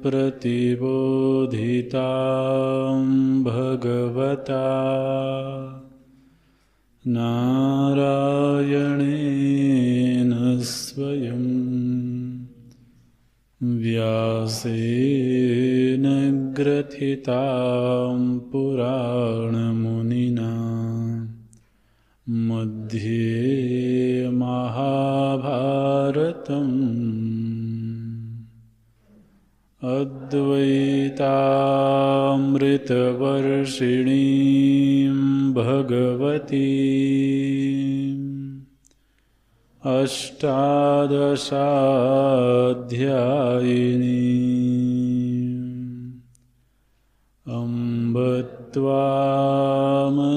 प्रतिबोधितां भगवता नारायणेन स्वयं व्यासेन ग्रथितां पुराणमुनिना मध्ये महाभारतम् अद्वैतामृतवर्षिणीं भगवतीम् अष्टादशाध्यायिनीम् अम्ब त्वामनुसन्दधामि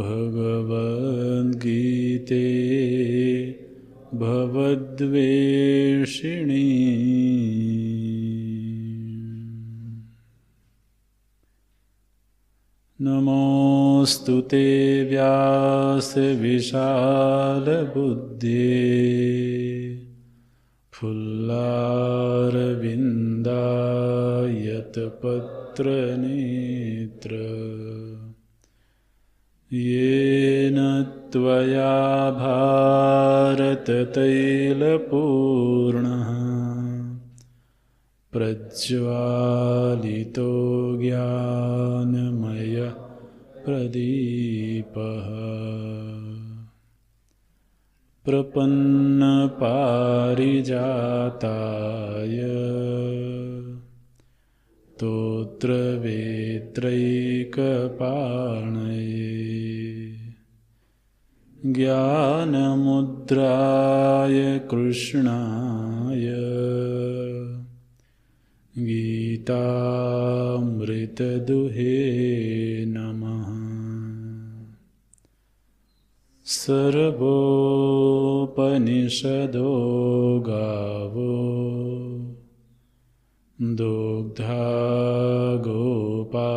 भगवद्गीते भवद्वेषिणी। नमोऽस्तु ते व्यासविशालबुद्धे फुल्लारविन्दायतपत्रनेत्र येन त्वया भारततैलपूर्णः प्रज्वालितो ज्ञानमय प्रदीपः प्रपन्नपारिजाताय स्तोत्रवेत्रैकपाणये ज्ञानमुद्राय कृष्णाय गीतामृतदुहे नमः। सर्वोपनिषदो गावो दुग्धा गोपालनन्दना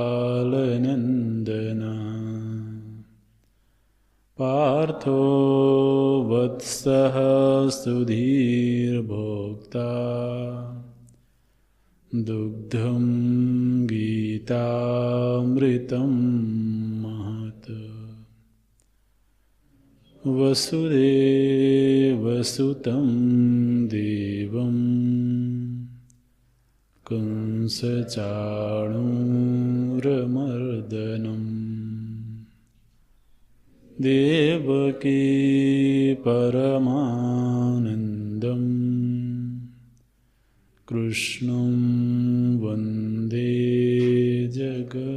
पार्थो वत्सः सुधीर्भोक्ता दुग्धं गीतामृतं महत्। वसुदेवसुतं देवं कंसचाणूरमर्दनम् देवकी परमानन्दम् कृष्णं वन्दे जगद्गुरुम्।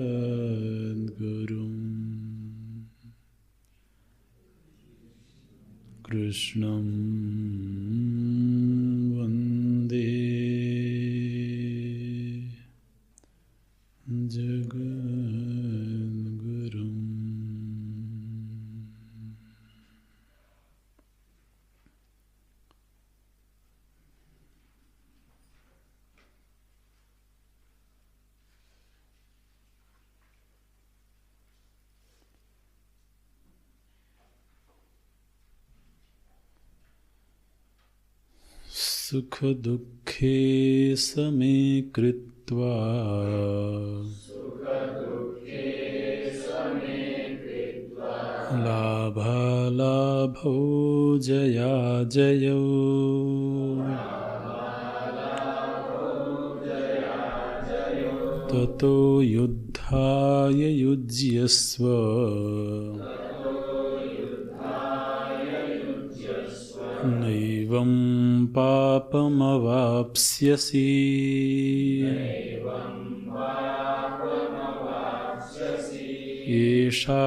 कृष्णं वन्दे जगद्गुरुम्। सुख दुःखे समे कृत्वा लाभालाभौ जयाजयौ ततो युद्धाय युज्यस्व नैवं पापमवाप्स्यसि। एषा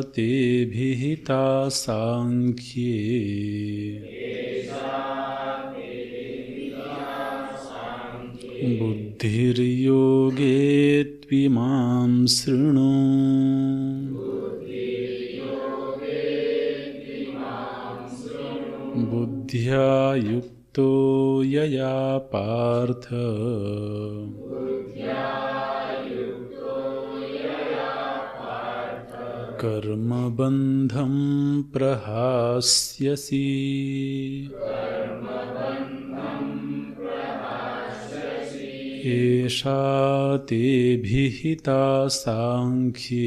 ते विहिता सांख्ये बुद्धिर्योगे त्विमां शृणु। बुद्ध्या युक्तो यया पार्थ कर्मबन्धं प्रहास्यसि। एषा ते भिहिता साङ्ख्ये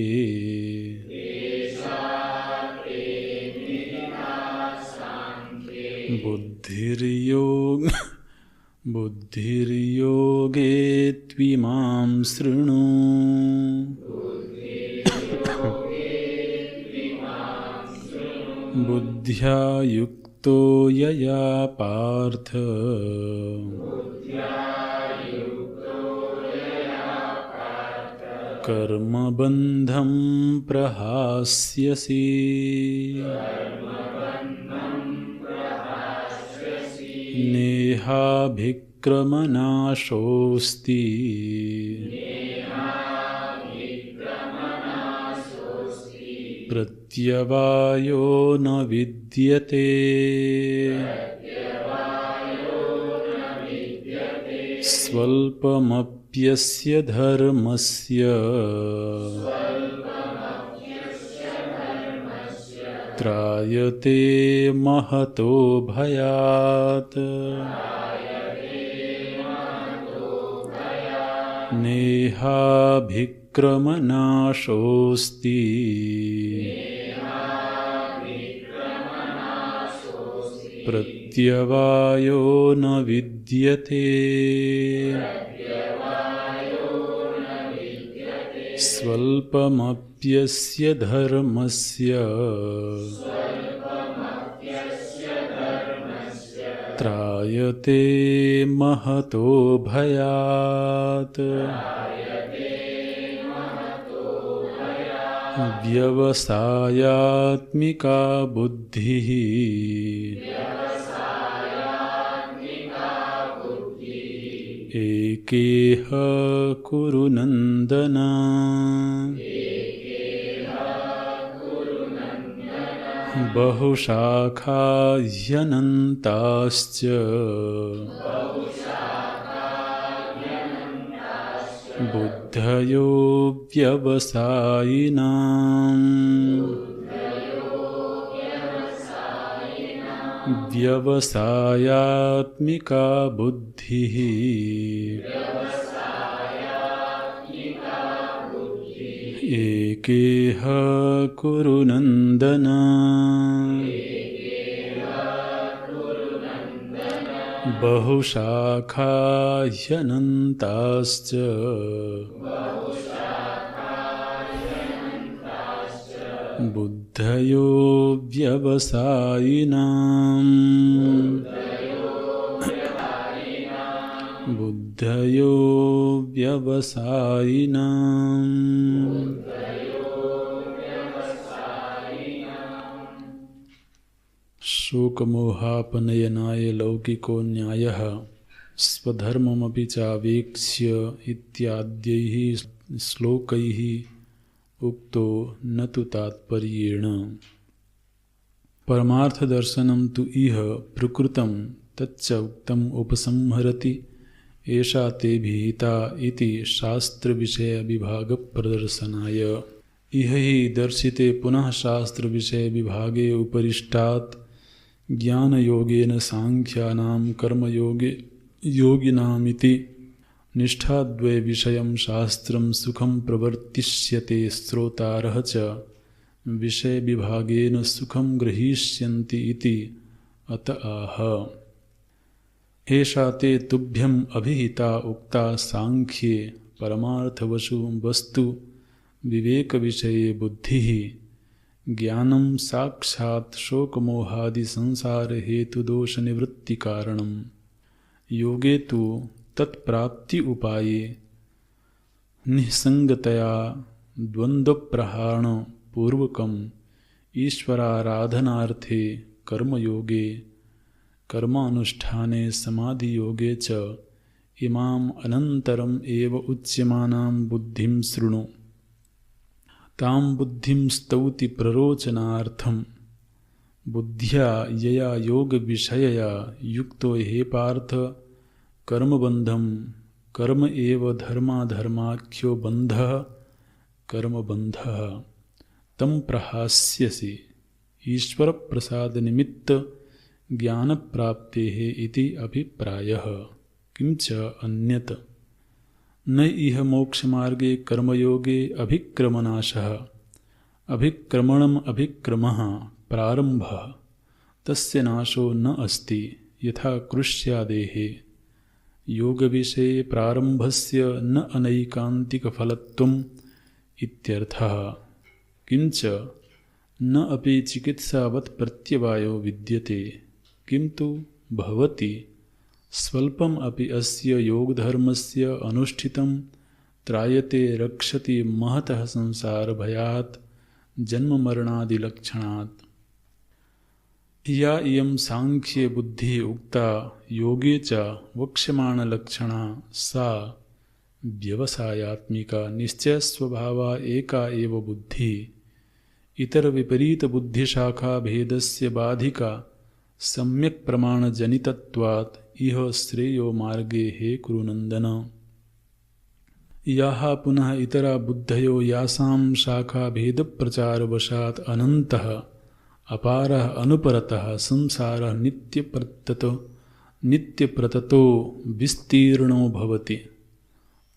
बुद्धिर्योगे त्विमां शृणु। बुद्ध्या युक्तो यया पार्थ कर्मबन्धं प्रहास्यसि। नेहाभिक्रमनाशोऽस्ति प्रत्यवायो न विद्यते। स्वल्पमप्यस्य धर्मस्य त्रायते महतो भयात्। नेहाभिक्रमनाशोऽस्ति प्रत्यवायो न विद्यते। स्वल्पमप्यस्य धर्मस्य त्रायते महतो भयात्। व्यवसायात्मिका बुद्धिः एकेह कुरु नन्दन। बहुशाखा ह्यनन्ताश्च बुद्धयो व्यवसायिनाम्। व्यवसायात्मिका बुद्धिः एकेह कुरु नन्दन। बहुशाखा ह्यनन्ताश्च बुद्धयो व्यवसायिनाम्। बुद्धयो व्यवसायिनाम्। शोकमोहापनयनाय लौकिको न्यायः स्वधर्ममपि चावेक्ष्य इत्याद्यैः श्लोकैः उक्तो न तु तात्पर्येण। परमार्थ दर्शनं तु इह प्रकृतं तच्च उक्तम् उपसंहरति। एषा ते विहिता इति शास्त्रविषयविभागप्रदर्शनाय। इह हि दर्शिते पुनः शास्त्रविषयविभागे उपरिष्टात् ज्ञानयोगेन सांख्यानां कर्मयोगे योगिनामिति निष्ठाद्वयविषयं शास्त्रं सुखं प्रवर्तिष्यते। श्रोतारः च विषयविभागेन सुखं ग्रहीष्यन्ति इति अत आह। एषा ते तुभ्यम् अभिहिता उक्ता सांख्ये परमार्थवशु वस्तु विवेकविषये बुद्धिः ज्ञानं साक्षात् शोकमोहादि संसार हेतुदोषनिवृत्तिकारणं। योगे तु तत्प्राप्ति उपाये निसंगतया द्वन्द्वप्रहाण पूर्वकम् ईश्वराराधनार्थे कर्मयोगे कर्मानुष्ठाने समाधियोगे च इमाम् अनन्तरम् एव उच्यमानां बुद्धिं शृणु। तां बुद्धिं स्तौति प्ररोचनार्थं। बुद्ध्या यया योगविषयया युक्तो हे पार्थ कर्मबन्धं कर्म एव धर्माधर्माख्यो बन्धः कर्मबन्धः तं प्रहास्यसि। ईश्वरप्रसादनिमित्त ज्ञानप्राप्तेः इति अभिप्रायः। किंच अन्यत् न इह मोक्षमार्गे कर्मयोगे अभिक्रमनाशः अभिक्रमणम अभिक्रमः प्रारंभः तस्य नाशो न अस्ति यथा कृष्यादेः योगविषये प्रारंभस्य न अनैकान्तिकफलत्वम् इत्यर्थः। किंच न अपि चिकित्सावत् प्रत्यवायो विद्यते किंतु भवति स्वल्पम अपि अस्य योगधर्मस्य अनुष्ठितं त्रायते रक्षति महतः संसारभयात् जन्ममरणादिलक्षणात्। या इयं सांख्ये बुद्धिः उक्ता योगे च वक्ष्यमाणलक्षणा सा व्यवसायात्मिका निश्चयस्वभावा एका एव बुद्धिः इतरविपरीतबुद्धिशाखा भेदस्य बाधिका सम्यक् प्रमाणजनितत्वात् इह श्रेयो मार्गे हे कुरुनन्दन। याः पुनः इतरा बुद्धयो यासां शाखा भेदप्रचारवशात् अनन्तः अपारः अनुपरतः संसारः नित्यप्रततो विस्तीर्णो भवति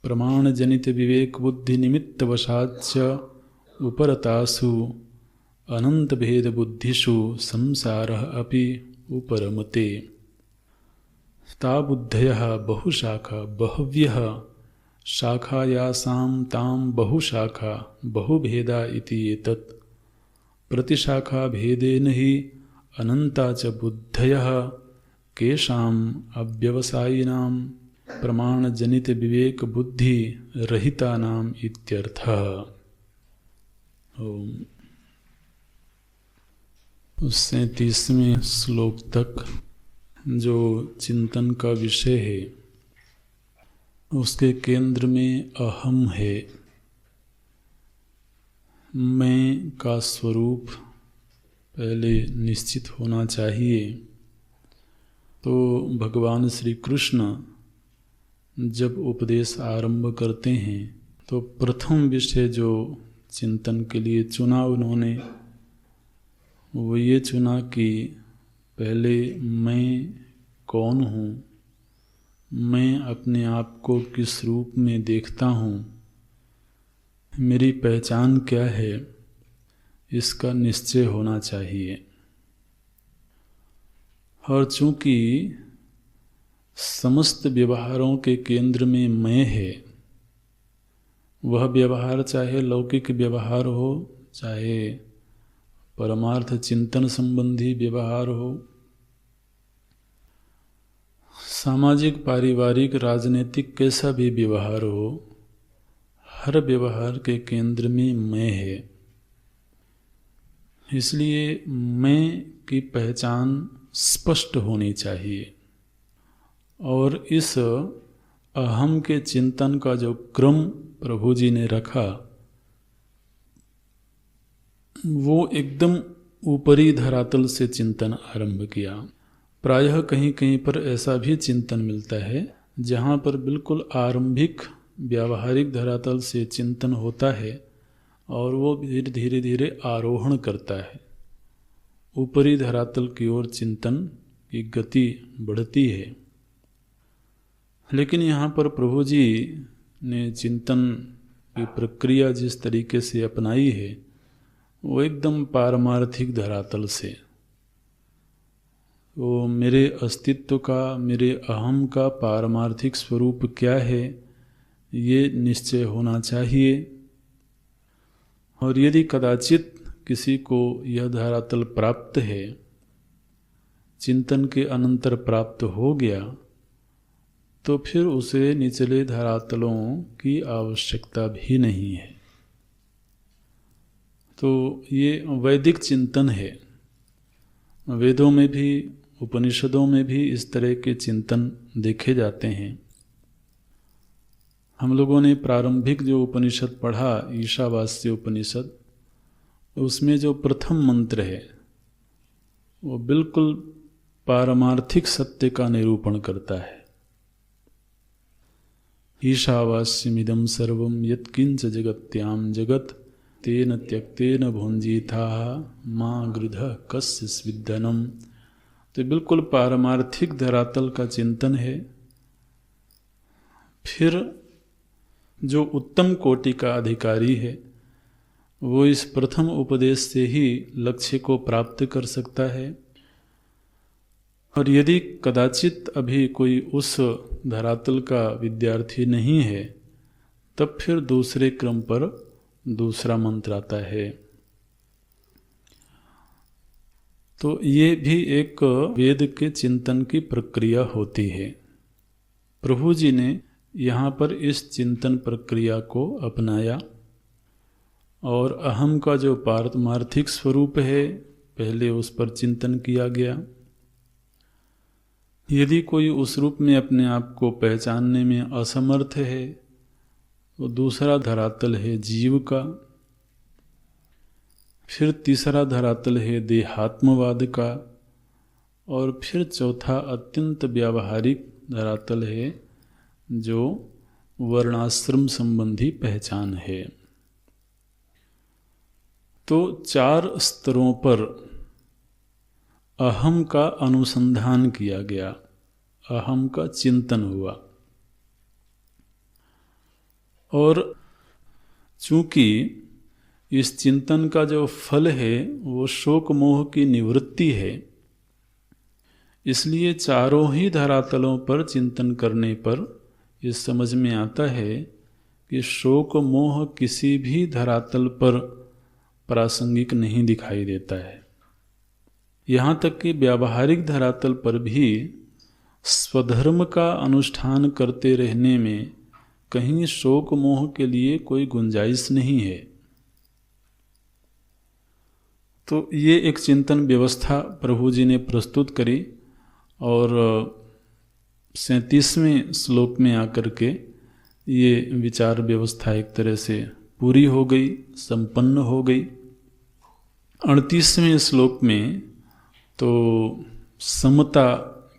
प्रमाणजनितविवेकबुद्धिनिमित्तवशाच्च उपरतासु अनन्तभेदबुद्धिषु संसारः अपि उपरमते। ता बुद्धयः बहुशाखा बहव्यः शाखायासां तां बहुशाखा बहुभेदा इति एतत्। प्रतिशाखाभेदेन हि अनन्ता च बुद्धयः केषाम् अव्यवसायिनां प्रमाणजनितविवेकबुद्धिरहितानाम् इत्यर्थः। ओम। 37वें श्लोक तक जो चिंतन का विषय है उसके केंद्र में अहम है। मैं का स्वरूप पहले निश्चित होना चाहिए। तो भगवान श्री कृष्ण जब उपदेश आरंभ करते हैं तो प्रथम विषय जो चिंतन के लिए चुना उन्होंने वो ये चुना कि पहले मैं कौन हूँ, मैं अपने आप को किस रूप में देखता हूँ, मेरी पहचान क्या है, इसका निश्चय होना चाहिए। और चूँकि समस्त व्यवहारों के केंद्र में मैं है, वह व्यवहार चाहे लौकिक व्यवहार हो चाहे परमार्थ चिंतन संबंधी व्यवहार हो, सामाजिक पारिवारिक राजनीतिक कैसा भी व्यवहार हो, हर व्यवहार के केंद्र में मैं है। इसलिए मैं की पहचान स्पष्ट होनी चाहिए। और इस अहम के चिंतन का जो क्रम प्रभु जी ने रखा वो एकदम ऊपरी धरातल से चिंतन आरंभ किया। प्रायः कहीं कहीं पर ऐसा भी चिंतन मिलता है जहाँ पर बिल्कुल आरंभिक व्यावहारिक धरातल से चिंतन होता है और वो धीरे धीरे आरोहण करता है, ऊपरी धरातल की ओर चिंतन की गति बढ़ती है। लेकिन यहाँ पर प्रभु जी ने चिंतन की प्रक्रिया जिस तरीके से अपनाई है वो एकदम पारमार्थिक धरातल से, वो मेरे अस्तित्व का, मेरे अहम का पारमार्थिक स्वरूप क्या है ये निश्चय होना चाहिए। और यदि कदाचित किसी को यह धरातल प्राप्त है, चिंतन के अनंतर प्राप्त हो गया, तो फिर उसे निचले धरातलों की आवश्यकता भी नहीं है। तो ये वैदिक चिंतन है। वेदों में भी उपनिषदों में भी इस तरह के चिंतन देखे जाते हैं। हम लोगों ने प्रारंभिक जो उपनिषद पढ़ा, ईशावास्य उपनिषद, उसमें जो प्रथम मंत्र है वो बिल्कुल पारमार्थिक सत्य का निरूपण करता है। ईशावास्यमिदं सर्वं यत्किंच जगत्यां जगत् तेन त्यक्तेन भुञ्जीथाः मा गृधः कस्य स्विद्धनम्। तो बिल्कुल पारमार्थिक धरातल का चिंतन है। फिर जो उत्तम कोटि का अधिकारी है वो इस प्रथम उपदेश से ही लक्ष्य को प्राप्त कर सकता है। और यदि कदाचित अभी कोई उस धरातल का विद्यार्थी नहीं है, तब फिर दूसरे क्रम पर दूसरा मंत्र आता है। तो ये भी एक वेद के चिंतन की प्रक्रिया होती है। प्रभु जी ने यहाँ पर इस चिंतन प्रक्रिया को अपनाया और अहम का जो पारमार्थिक स्वरूप है पहले उस पर चिंतन किया गया। यदि कोई उस रूप में अपने आप को पहचानने में असमर्थ है तो दूसरा धरातल है जीव का, फिर तीसरा धरातल है देहात्मवाद का, और फिर चौथा अत्यंत व्यावहारिक धरातल है जो वर्णाश्रम संबंधी पहचान है। तो 4 स्तरों पर अहम का अनुसंधान किया गया, अहम का चिंतन हुआ। और चूंकि इस चिंतन का जो फल है वो शोक मोह की निवृत्ति है, इसलिए चारों ही धरातलों पर चिंतन करने पर इस समझ में आता है कि शोक मोह किसी भी धरातल पर प्रासंगिक नहीं दिखाई देता है। यहाँ तक कि व्यावहारिक धरातल पर भी स्वधर्म का अनुष्ठान करते रहने में कहीं शोक मोह के लिए कोई गुंजाइश नहीं है। तो ये एक चिंतन व्यवस्था प्रभु जी ने प्रस्तुत करी और 37वें श्लोक में आकर के ये विचार व्यवस्था एक तरह से पूरी हो गई, संपन्न हो गई। 38वें श्लोक में तो समता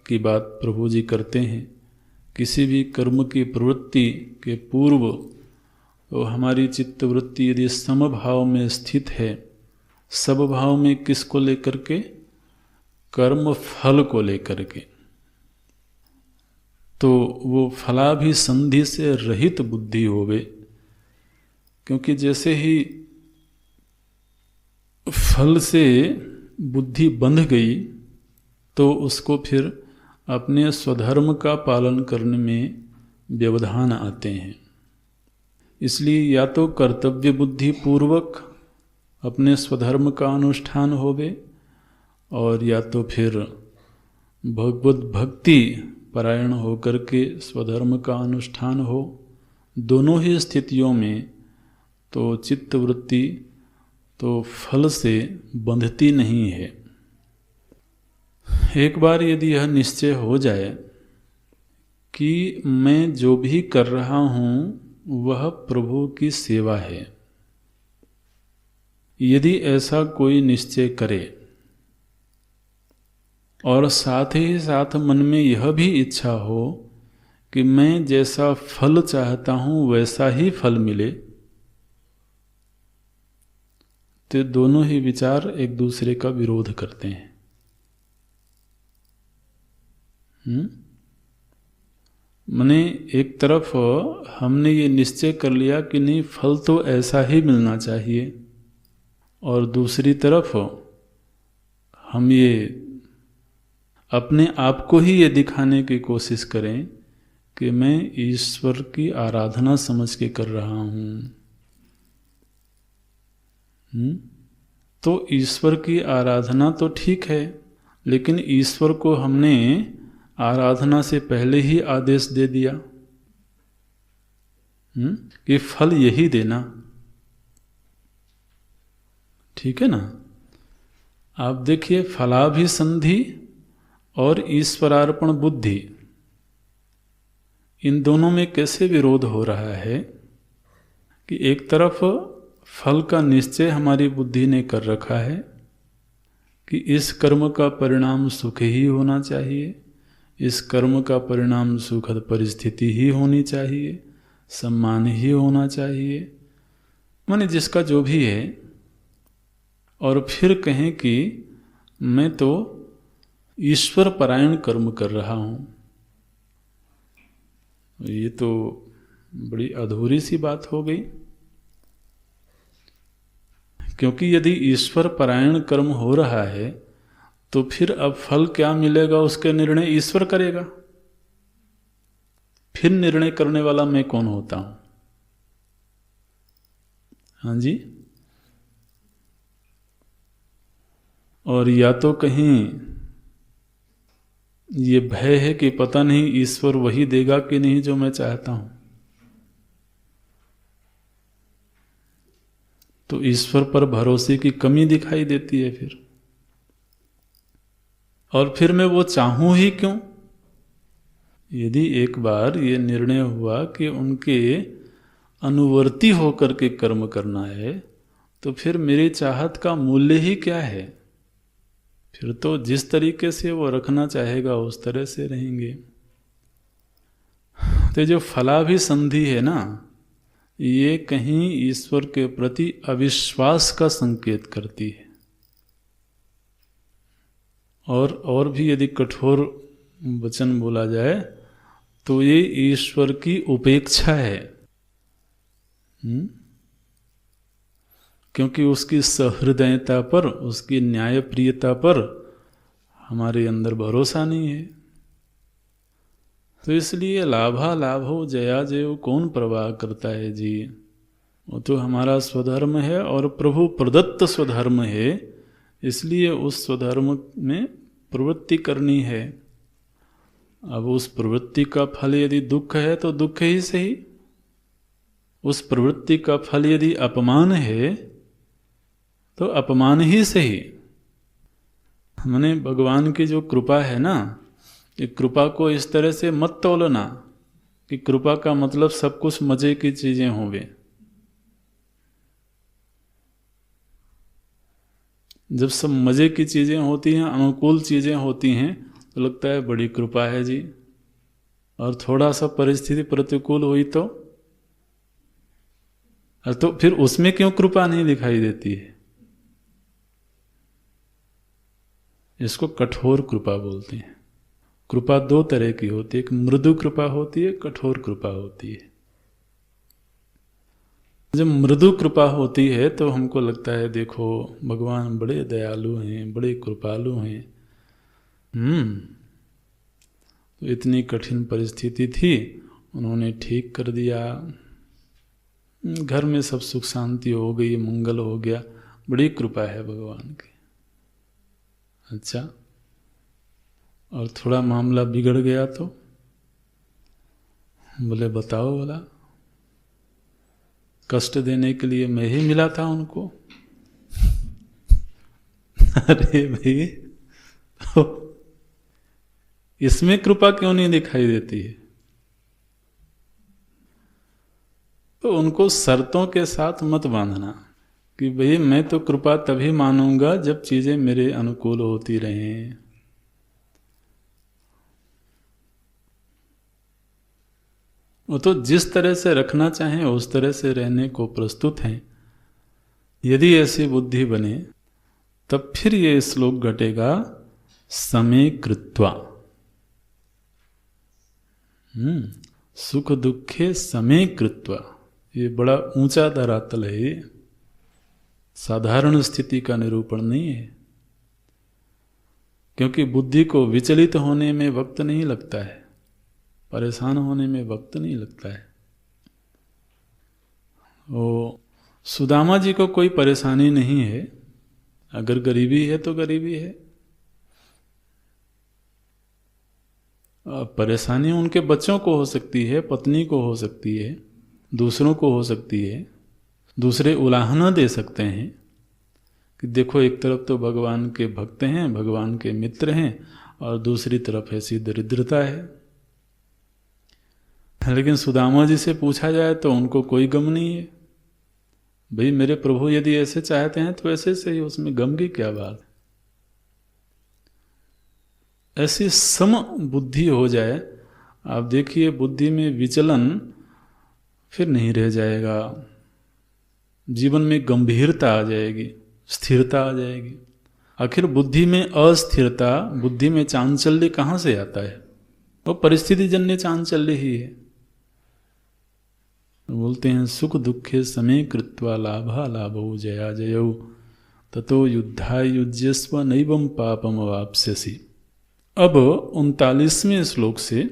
की बात प्रभु जी करते हैं। किसी भी कर्म की प्रवृत्ति के पूर्व तो हमारी चित्तवृत्ति यदि समभाव में स्थित है, सबभाव में किसको लेकर के? कर्म फल को लेकर के, तो वो फलाभिसंधि से रहित बुद्धि होवे। क्योंकि जैसे ही फल से बुद्धि बंध गई तो उसको फिर अपने स्वधर्म का पालन करने में व्यवधान आते हैं। इसलिए या तो कर्तव्य बुद्धि पूर्वक अपने स्वधर्म का अनुष्ठान होवे, और या तो फिर भगवत भक्ति परायण होकर के स्वधर्म का अनुष्ठान हो। दोनों ही स्थितियों में तो चित्तवृत्ति तो फल से बंधती नहीं है। एक बार यदि यह निश्चय हो जाए कि मैं जो भी कर रहा हूँ वह प्रभु की सेवा है, यदि ऐसा कोई निश्चय करे और साथ ही साथ मन में यह भी इच्छा हो कि मैं जैसा फल चाहता हूँ वैसा ही फल मिले, तो दोनों ही विचार एक दूसरे का विरोध करते हैं। माने एक तरफ हमने ये निश्चय कर लिया कि नहीं फल तो ऐसा ही मिलना चाहिए, और दूसरी तरफ हम ये अपने आप को ही ये दिखाने की कोशिश करें कि मैं ईश्वर की आराधना समझ के कर रहा हूँ। तो ईश्वर की आराधना तो ठीक है, लेकिन ईश्वर को हमने आराधना से पहले ही आदेश दे दिया कि फल यही देना। ठीक है ना? आप देखिए, फलाभिसंधि और ईश्वरार्पण बुद्धि, इन दोनों में कैसे विरोध हो रहा है कि एक तरफ फल का निश्चय हमारी बुद्धि ने कर रखा है कि इस कर्म का परिणाम सुख ही होना चाहिए, इस कर्म का परिणाम सुखद परिस्थिति ही होनी चाहिए, सम्मान ही होना चाहिए, माने जिसका जो भी है। और फिर कहें कि मैं तो ईश्वर परायण कर्म कर रहा हूँ, ये तो बड़ी अधूरी सी बात हो गई। क्योंकि यदि ईश्वर परायण कर्म हो रहा है तो फिर अब फल क्या मिलेगा उसके निर्णय ईश्वर करेगा। फिर निर्णय करने वाला मैं कौन होता हूं? हाँ जी। और या तो कहीं ये भय है कि पता नहीं ईश्वर वही देगा कि नहीं जो मैं चाहता हूं, तो ईश्वर पर भरोसे की कमी दिखाई देती है फिर। और फिर मैं वो चाहूं ही क्यों? यदि एक बार ये निर्णय हुआ कि उनके अनुवर्ती होकर के कर्म करना है, तो फिर मेरी चाहत का मूल्य ही क्या है? फिर तो जिस तरीके से वो रखना चाहेगा उस तरह से रहेंगे। तो जो फलाभिसंधि है ना, ये कहीं ईश्वर के प्रति अविश्वास का संकेत करती है। और भी यदि कठोर वचन बोला जाए तो ये ईश्वर की उपेक्षा है। क्योंकि उसकी सहृदयता पर, उसकी न्यायप्रियता पर हमारे अंदर भरोसा नहीं है। तो इसलिए लाभा लाभो जया जयो कौन प्रवाह करता है जी। वो तो हमारा स्वधर्म है और प्रभु प्रदत्त स्वधर्म है, इसलिए उस स्वधर्म में प्रवृत्ति करनी है। अब उस प्रवृत्ति का फल यदि दुख है तो दुख ही सही, उस प्रवृत्ति का फल यदि अपमान है तो अपमान ही सही। मैंने भगवान की जो कृपा है ना, कि कृपा को इस तरह से मत तोलना कि कृपा का मतलब सब कुछ मजे की चीजें होंगे। जब सब मजे की चीजें होती हैं, अनुकूल चीजें होती हैं, तो लगता है बड़ी कृपा है जी। और थोड़ा सा परिस्थिति प्रतिकूल हुई तो फिर उसमें क्यों कृपा नहीं दिखाई देती है? इसको कठोर कृपा बोलते हैं। कृपा दो तरह की होती है, एक मृदु कृपा होती है, कठोर कृपा होती है। जब मृदु कृपा होती है तो हमको लगता है देखो भगवान बड़े दयालु हैं, बड़े कृपालु हैं। तो इतनी कठिन परिस्थिति थी, उन्होंने ठीक कर दिया, घर में सब सुख शांति हो गई, मंगल हो गया, बड़ी कृपा है भगवान की। अच्छा, और थोड़ा मामला बिगड़ गया तो बोले बताओ, बोला कष्ट देने के लिए मैं ही मिला था उनको। अरे भाई, तो इसमें कृपा क्यों नहीं दिखाई देती है? तो उनको शर्तों के साथ मत बांधना कि भाई मैं तो कृपा तभी मानूंगा जब चीजें मेरे अनुकूल होती रहें। वो तो जिस तरह से रखना चाहें उस तरह से रहने को प्रस्तुत हैं। यदि ऐसी बुद्धि बने तब फिर ये श्लोक घटेगा, समय कृत्वा। सुख दुखे समय कृत्वा, ये बड़ा ऊंचा धरातल है, ये साधारण स्थिति का निरूपण नहीं है। क्योंकि बुद्धि को विचलित होने में वक्त नहीं लगता है, परेशान होने में वक्त नहीं लगता है। वो सुदामा जी को कोई परेशानी नहीं है, अगर गरीबी है तो गरीबी है। परेशानी उनके बच्चों को हो सकती है, पत्नी को हो सकती है, दूसरों को हो सकती है। दूसरे उलाहना दे सकते हैं कि देखो एक तरफ तो भगवान के भक्त हैं, भगवान के मित्र हैं, और दूसरी तरफ ऐसी दरिद्रता है। लेकिन सुदामा जी से पूछा जाए तो उनको कोई गम नहीं है। भाई मेरे प्रभु यदि ऐसे चाहते हैं तो ऐसे से ही, उसमें गम की क्या बात। ऐसी सम बुद्धि हो जाए, आप देखिए बुद्धि में विचलन फिर नहीं रह जाएगा, जीवन में गंभीरता आ जाएगी, स्थिरता आ जाएगी। आखिर बुद्धि में अस्थिरता, बुद्धि में चांचल्य कहाँ से आता है? वो परिस्थिति जन्य चांचल्य ही है। बोलते हैं सुख दुखे समे कृत्वा लाभा लाभो जया जयौ ततो युद्धाय युज्यस्व नैवं पापम अवाप्स्यसि। अब 39वें श्लोक से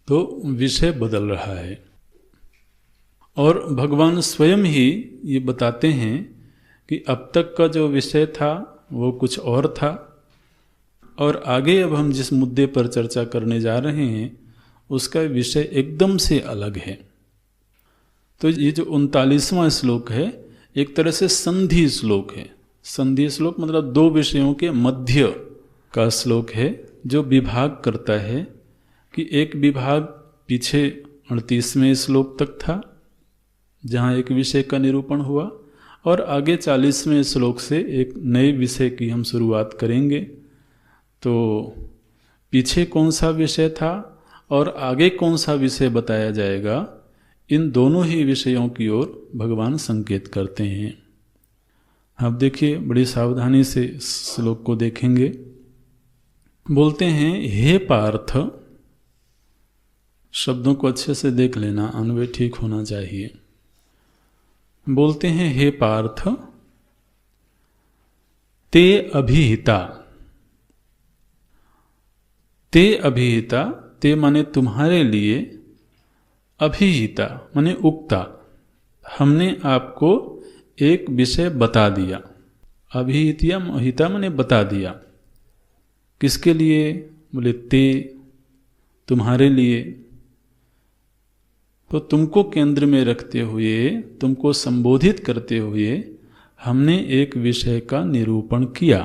तो विषय बदल रहा है और भगवान स्वयं ही ये बताते हैं कि अब तक का जो विषय था वो कुछ और था और आगे अब हम जिस मुद्दे पर चर्चा करने जा रहे हैं उसका विषय एकदम से अलग है। तो ये जो 39वां श्लोक है एक तरह से संधि श्लोक है। संधि श्लोक मतलब दो विषयों के मध्य का श्लोक है जो विभाग करता है कि एक विभाग पीछे 38वें श्लोक तक था जहाँ एक विषय का निरूपण हुआ और आगे 40वें श्लोक से एक नए विषय की हम शुरुआत करेंगे। तो पीछे कौन सा विषय था और आगे कौन सा विषय बताया जाएगा, इन दोनों ही विषयों की ओर भगवान संकेत करते हैं। अब देखिए बड़ी सावधानी से श्लोक को देखेंगे। बोलते हैं हे पार्थ, शब्दों को अच्छे से देख लेना, अन्वय ठीक होना चाहिए। बोलते हैं हे पार्थ, ते अभिहिता। ते अभिहिता, ते माने तुम्हारे लिए, अभिहिता माने उक्ता, हमने आपको एक विषय बता दिया। अभिहितिया हिता माने बता दिया। किसके लिए? बोले ते, तुम्हारे लिए। तो तुमको केंद्र में रखते हुए, तुमको संबोधित करते हुए हमने एक विषय का निरूपण किया।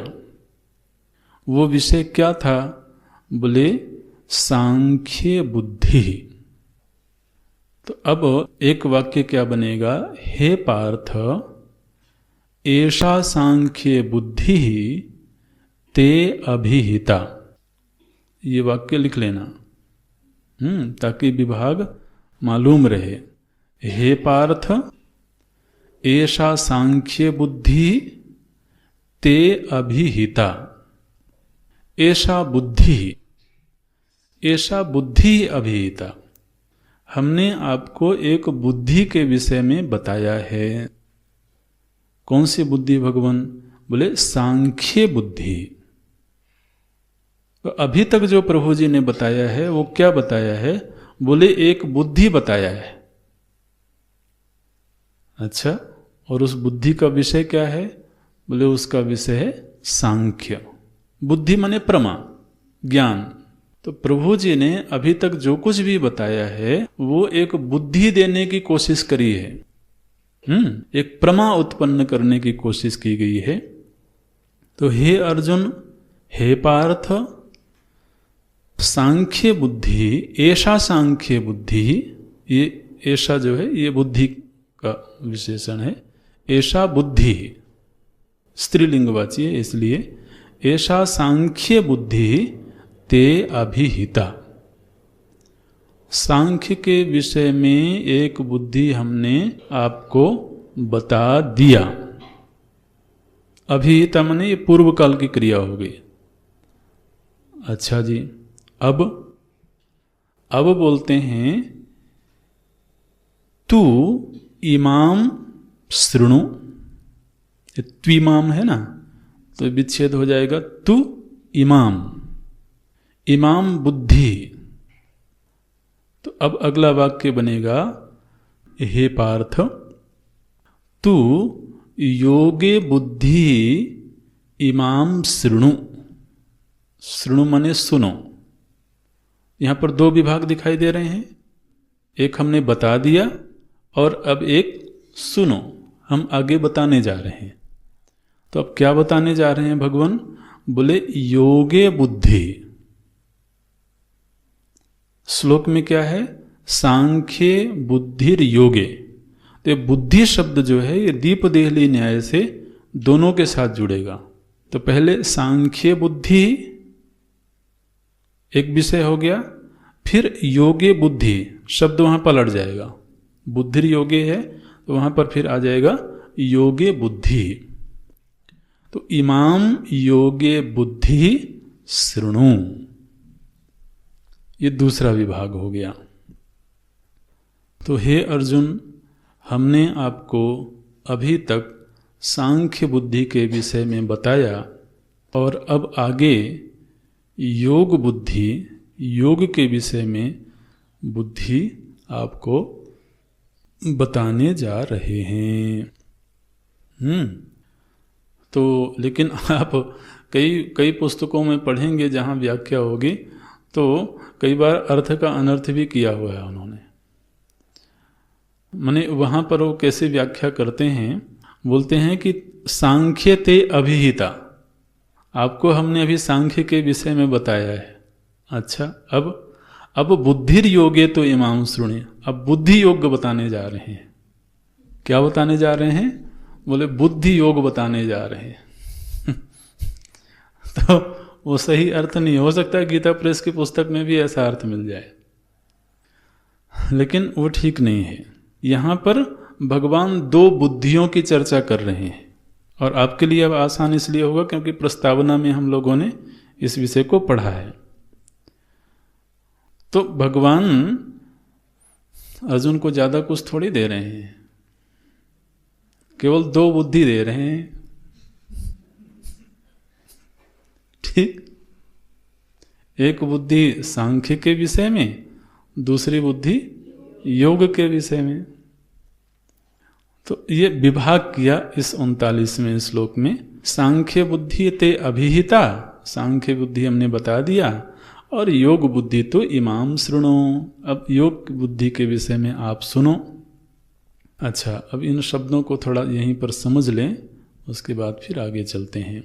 वो विषय क्या था? बोले सांख्य बुद्धि। तो अब एक वाक्य क्या बनेगा? हे पार्थ, एषा सांख्य बुद्धि ते अभिहिता। ये वाक्य लिख लेना ताकि विभाग मालूम रहे। हे पार्थ, एषा सांख्य बुद्धि ते अभिहिता। एषा बुद्धि, एषा बुद्धि अभिहिता, हमने आपको एक बुद्धि के विषय में बताया है। कौन सी बुद्धि भगवान? बोले सांख्य बुद्धि। तो अभी तक जो प्रभु जी ने बताया है वो क्या बताया है? बोले एक बुद्धि बताया है। अच्छा, और उस बुद्धि का विषय क्या है? बोले उसका विषय है सांख्य। बुद्धि माने प्रमा, ज्ञान। तो प्रभु जी ने अभी तक जो कुछ भी बताया है वो एक बुद्धि देने की कोशिश करी है। एक प्रमा उत्पन्न करने की कोशिश की गई है। तो हे अर्जुन, हे पार्थ, सांख्य बुद्धि, ऐसा सांख्य बुद्धि, ये ऐसा जो है ये बुद्धि का विशेषण है। ऐसा बुद्धि स्त्रीलिंगवाची है, इसलिए ऐसा सांख्य बुद्धि ते अभिहिता। सांख्य के विषय में एक बुद्धि हमने आपको बता दिया। अभिहिता माने ये पूर्व काल की क्रिया हो गई। अच्छा जी, अब बोलते हैं तू इमाम शृणु। त्विमाम है ना, तो विच्छेद हो जाएगा तू इमाम। इमाम बुद्धि। तो अब अगला वाक्य बनेगा हे पार्थ, तू योगे बुद्धि इमाम शृणु। शृणु माने सुनो। यहां पर दो विभाग दिखाई दे रहे हैं, एक हमने बता दिया और अब एक सुनो, हम आगे बताने जा रहे हैं। तो अब क्या बताने जा रहे हैं भगवान? बोले योगे बुद्धि। श्लोक में क्या है? सांख्य बुद्धिर योगे। तो ये बुद्धि शब्द जो है ये दीप देहली न्याय से दोनों के साथ जुड़ेगा। तो पहले सांख्य बुद्धि एक विषय हो गया, फिर योगे बुद्धि शब्द वहां पलट जाएगा। बुद्धिर योगे है तो वहां पर फिर आ जाएगा योगे बुद्धि। तो इमाम योगे बुद्धि शृणु, ये दूसरा विभाग हो गया। तो हे अर्जुन, हमने आपको अभी तक सांख्य बुद्धि के विषय में बताया और अब आगे योग बुद्धि, योग के विषय में बुद्धि आपको बताने जा रहे हैं। तो लेकिन आप कई पुस्तकों में पढ़ेंगे जहाँ व्याख्या होगी तो कई बार अर्थ का अनर्थ भी किया हुआ है उन्होंने। माने वहाँ पर वो कैसे व्याख्या करते हैं, बोलते हैं कि सांख्य ते अभिहिता, आपको हमने अभी सांख्य के विषय में बताया है। अच्छा, अब बुद्धिर योगे तो इमाम श्रुण्य, अब बुद्धि योग बताने जा रहे हैं। क्या बताने जा रहे हैं? बोले बुद्धि योग बताने जा रहे हैं। तो वो सही अर्थ नहीं हो सकता है, गीता प्रेस की पुस्तक में भी ऐसा अर्थ मिल जाए, लेकिन वो ठीक नहीं है। यहाँ पर भगवान दो बुद्धियों की चर्चा कर रहे हैं, और आपके लिए अब आसान इसलिए होगा क्योंकि प्रस्तावना में हम लोगों ने इस विषय को पढ़ा है। तो भगवान अर्जुन को ज्यादा कुछ थोड़ी दे रहे हैं, केवल दो बुद्धि दे रहे हैं। ठीक, एक बुद्धि सांख्य के विषय में, दूसरी बुद्धि योग के विषय में। तो ये विभाग किया इस 39वें श्लोक में। सांख्य बुद्धि ते अभिहिता, सांख्य बुद्धि हमने बता दिया, और योग बुद्धि तो इमाम शृणु, अब योग बुद्धि के विषय में आप सुनो। अच्छा, अब इन शब्दों को थोड़ा यहीं पर समझ लें, उसके बाद फिर आगे चलते हैं।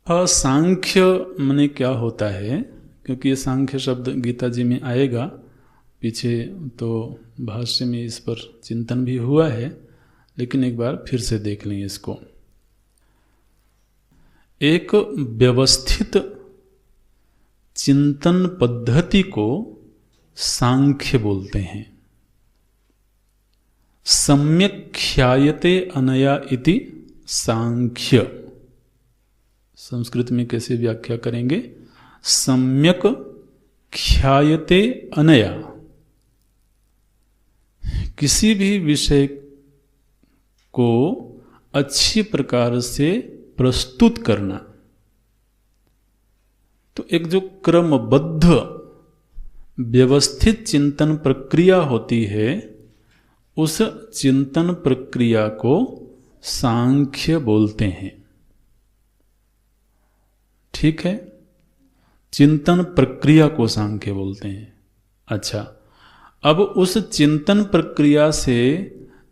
सांख्य माने क्या होता है, क्योंकि ये सांख्य शब्द गीता जी में आएगा, पीछे तो भाष्य में इस पर चिंतन भी हुआ है, लेकिन एक बार फिर से देख लें इसको। एक व्यवस्थित चिंतन पद्धति को सांख्य बोलते हैं। सम्यक ख्यायते अनया इति सांख्य। संस्कृत में कैसे व्याख्या करेंगे? सम्यक ख्यायते अनया, किसी भी विषय को अच्छी प्रकार से प्रस्तुत करना। तो एक जो क्रमबद्ध व्यवस्थित चिंतन प्रक्रिया होती है, उस चिंतन प्रक्रिया को सांख्य बोलते हैं। ठीक है, चिंतन प्रक्रिया को सांख्य बोलते हैं। अच्छा, अब उस चिंतन प्रक्रिया से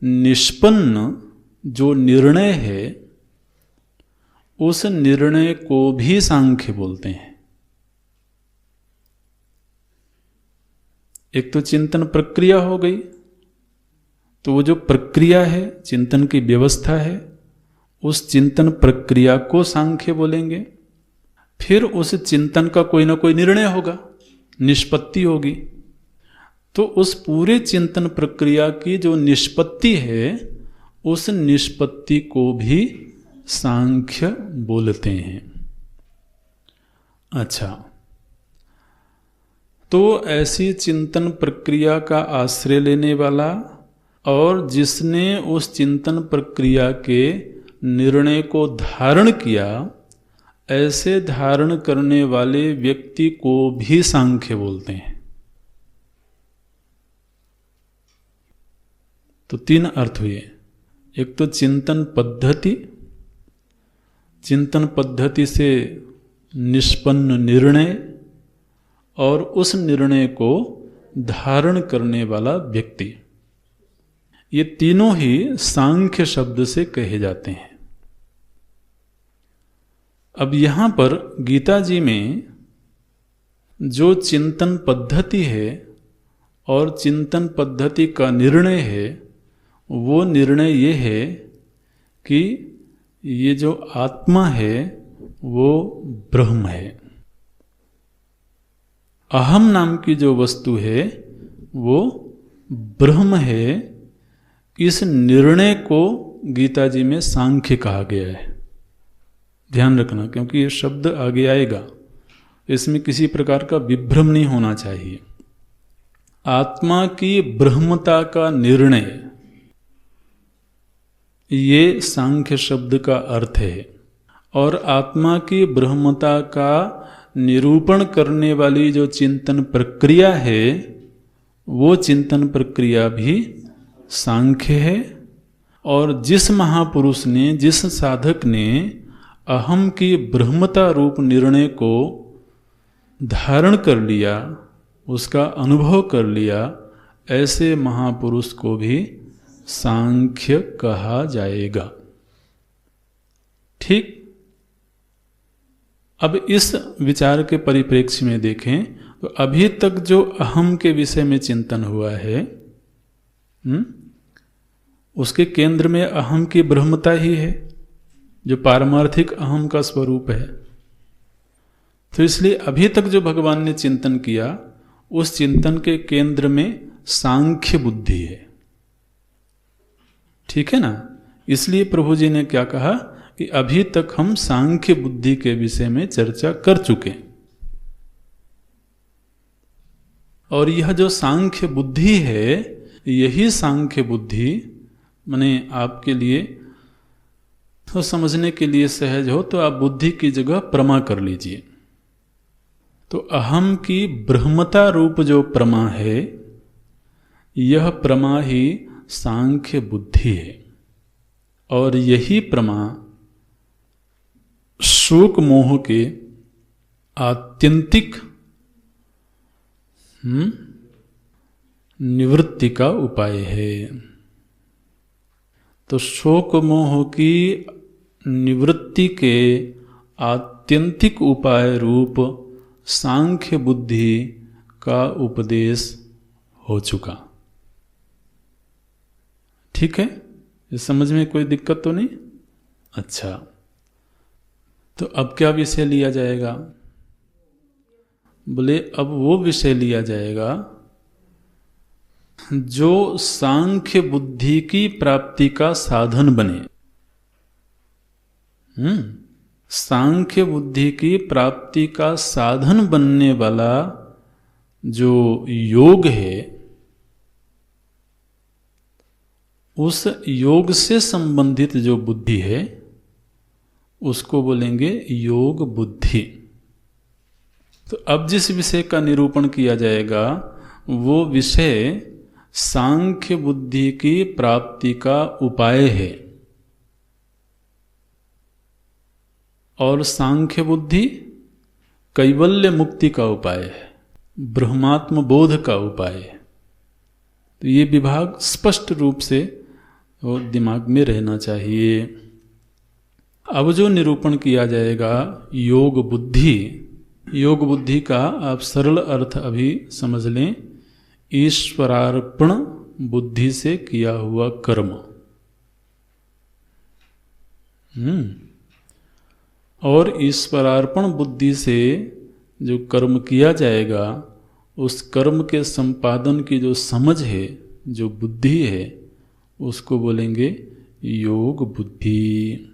निष्पन्न जो निर्णय है, उस निर्णय को भी सांख्य बोलते हैं। एक तो चिंतन प्रक्रिया हो गई, तो वो जो प्रक्रिया है, चिंतन की व्यवस्था है, उस चिंतन प्रक्रिया को सांख्य बोलेंगे। फिर उस चिंतन का कोई ना कोई निर्णय होगा, निष्पत्ति होगी। तो उस पूरे चिंतन प्रक्रिया की जो निष्पत्ति है, उस निष्पत्ति को भी सांख्य बोलते हैं। अच्छा, तो ऐसी चिंतन प्रक्रिया का आश्रय लेने वाला और जिसने उस चिंतन प्रक्रिया के निर्णय को धारण किया, ऐसे धारण करने वाले व्यक्ति को भी सांख्य बोलते हैं। तो तीन अर्थ हुए। एक तो चिंतन पद्धति, चिंतन पद्धति से निष्पन्न निर्णय, और उस निर्णय को धारण करने वाला व्यक्ति। ये तीनों ही सांख्य शब्द से कहे जाते हैं। अब यहां पर गीता जी में जो चिंतन पद्धति है और चिंतन पद्धति का निर्णय है, वो निर्णय ये है कि ये जो आत्मा है वो ब्रह्म है। अहम नाम की जो वस्तु है वो ब्रह्म है। इस निर्णय को गीता जी में सांख्य कहा गया है। ध्यान रखना, क्योंकि ये शब्द आगे आएगा, इसमें किसी प्रकार का विभ्रम नहीं होना चाहिए। आत्मा की ब्रह्मता का निर्णय, ये सांख्य शब्द का अर्थ है। और आत्मा की ब्रह्मता का निरूपण करने वाली जो चिंतन प्रक्रिया है, वो चिंतन प्रक्रिया भी सांख्य है। और जिस महापुरुष ने, जिस साधक ने अहम की ब्रह्मता रूप निर्णय को धारण कर लिया, उसका अनुभव कर लिया, ऐसे महापुरुष को भी सांख्य कहा जाएगा। ठीक। अब इस विचार के परिप्रेक्ष्य में देखें तो अभी तक जो अहम के विषय में चिंतन हुआ है, उसके केंद्र में अहम की ब्रह्मता ही है, जो पारमार्थिक अहम का स्वरूप है। तो इसलिए अभी तक जो भगवान ने चिंतन किया, उस चिंतन के केंद्र में सांख्य बुद्धि है। ठीक है ना। इसलिए प्रभु जी ने क्या कहा कि अभी तक हम सांख्य बुद्धि के विषय में चर्चा कर चुके। और यह जो सांख्य बुद्धि है, यही सांख्य बुद्धि माने आपके लिए तो समझने के लिए सहज हो तो आप बुद्धि की जगह प्रमा कर लीजिए। तो अहम की ब्रह्मता रूप जो प्रमा है, यह प्रमा ही सांख्य बुद्धि है। और यही प्रमा शोक मोह के आत्यंतिक निवृत्ति का उपाय है। तो शोक मोह की निवृत्ति के आत्यंतिक उपाय रूप सांख्य बुद्धि का उपदेश हो चुका। ठीक है, इस समझ में कोई दिक्कत तो नहीं? अच्छा, तो अब क्या विषय लिया जाएगा? बोले अब वो विषय लिया जाएगा जो सांख्य बुद्धि की प्राप्ति का साधन बने। सांख्य बुद्धि की प्राप्ति का साधन बनने वाला जो योग है, उस योग से संबंधित जो बुद्धि है, उसको बोलेंगे योग बुद्धि। तो अब जिस विषय का निरूपण किया जाएगा, वो विषय सांख्य बुद्धि की प्राप्ति का उपाय है। और सांख्य बुद्धि कैवल्य मुक्ति का उपाय है, ब्रह्मात्म बोध का उपाय है। तो ये विभाग स्पष्ट रूप से वो दिमाग में रहना चाहिए। अब जो निरूपण किया जाएगा योग बुद्धि, योग बुद्धि का आप सरल अर्थ अभी समझ लें, ईश्वरार्पण बुद्धि से किया हुआ कर्म। और ईश्वरार्पण बुद्धि से जो कर्म किया जाएगा, उस कर्म के संपादन की जो समझ है, जो बुद्धि है, उसको बोलेंगे योग बुद्धि।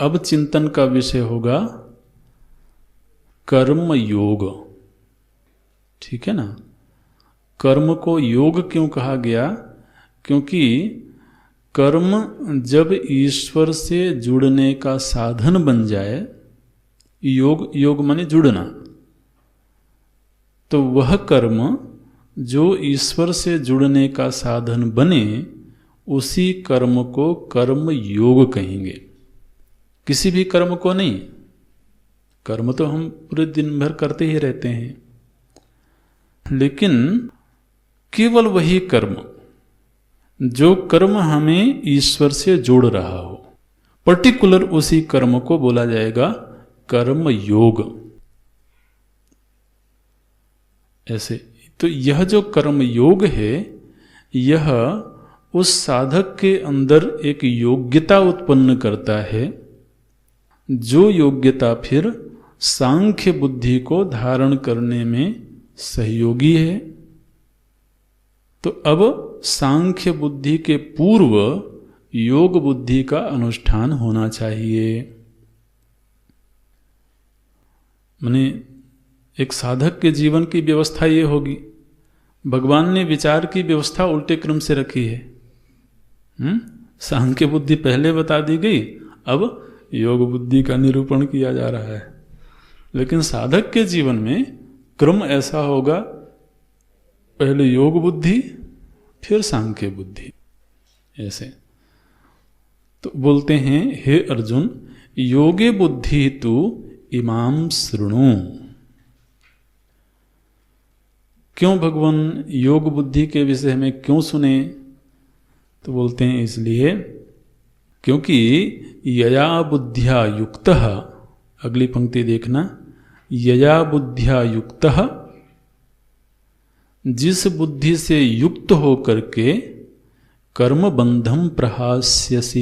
अब चिंतन का विषय होगा कर्म योग। ठीक है ना। कर्म को योग क्यों कहा गया? क्योंकि कर्म जब ईश्वर से जुड़ने का साधन बन जाए, योग माने जुड़ना, तो वह कर्म जो ईश्वर से जुड़ने का साधन बने, उसी कर्म को कर्म योग कहेंगे। किसी भी कर्म को नहीं। कर्म तो हम पूरे दिन भर करते ही रहते हैं, लेकिन केवल वही कर्म जो कर्म हमें ईश्वर से जोड़ रहा हो, पर्टिकुलर उसी कर्म को बोला जाएगा कर्म योग। ऐसे तो यह जो कर्म योग है, यह उस साधक के अंदर एक योग्यता उत्पन्न करता है, जो योग्यता फिर सांख्य बुद्धि को धारण करने में सहयोगी है। तो अब सांख्य बुद्धि के पूर्व योग बुद्धि का अनुष्ठान होना चाहिए। माने एक साधक के जीवन की व्यवस्था ये होगी। भगवान ने विचार की व्यवस्था उल्टे क्रम से रखी है। सांख्य बुद्धि पहले बता दी गई, अब योग बुद्धि का निरूपण किया जा रहा है। लेकिन साधक के जीवन में क्रम ऐसा होगा, पहले योग बुद्धि फिर सांख्य बुद्धि, ऐसे। तो बोलते हैं, हे अर्जुन, योगे बुद्धि तु इमाम शृणु। क्यों भगवान योग बुद्धि के विषय में क्यों सुने? तो बोलते हैं इसलिए क्योंकि यया बुद्ध्या युक्तः, अगली पंक्ति देखना, यया बुद्ध्या युक्तः, जिस बुद्धि से युक्त होकर के कर्म बंधम प्रहास्यसि।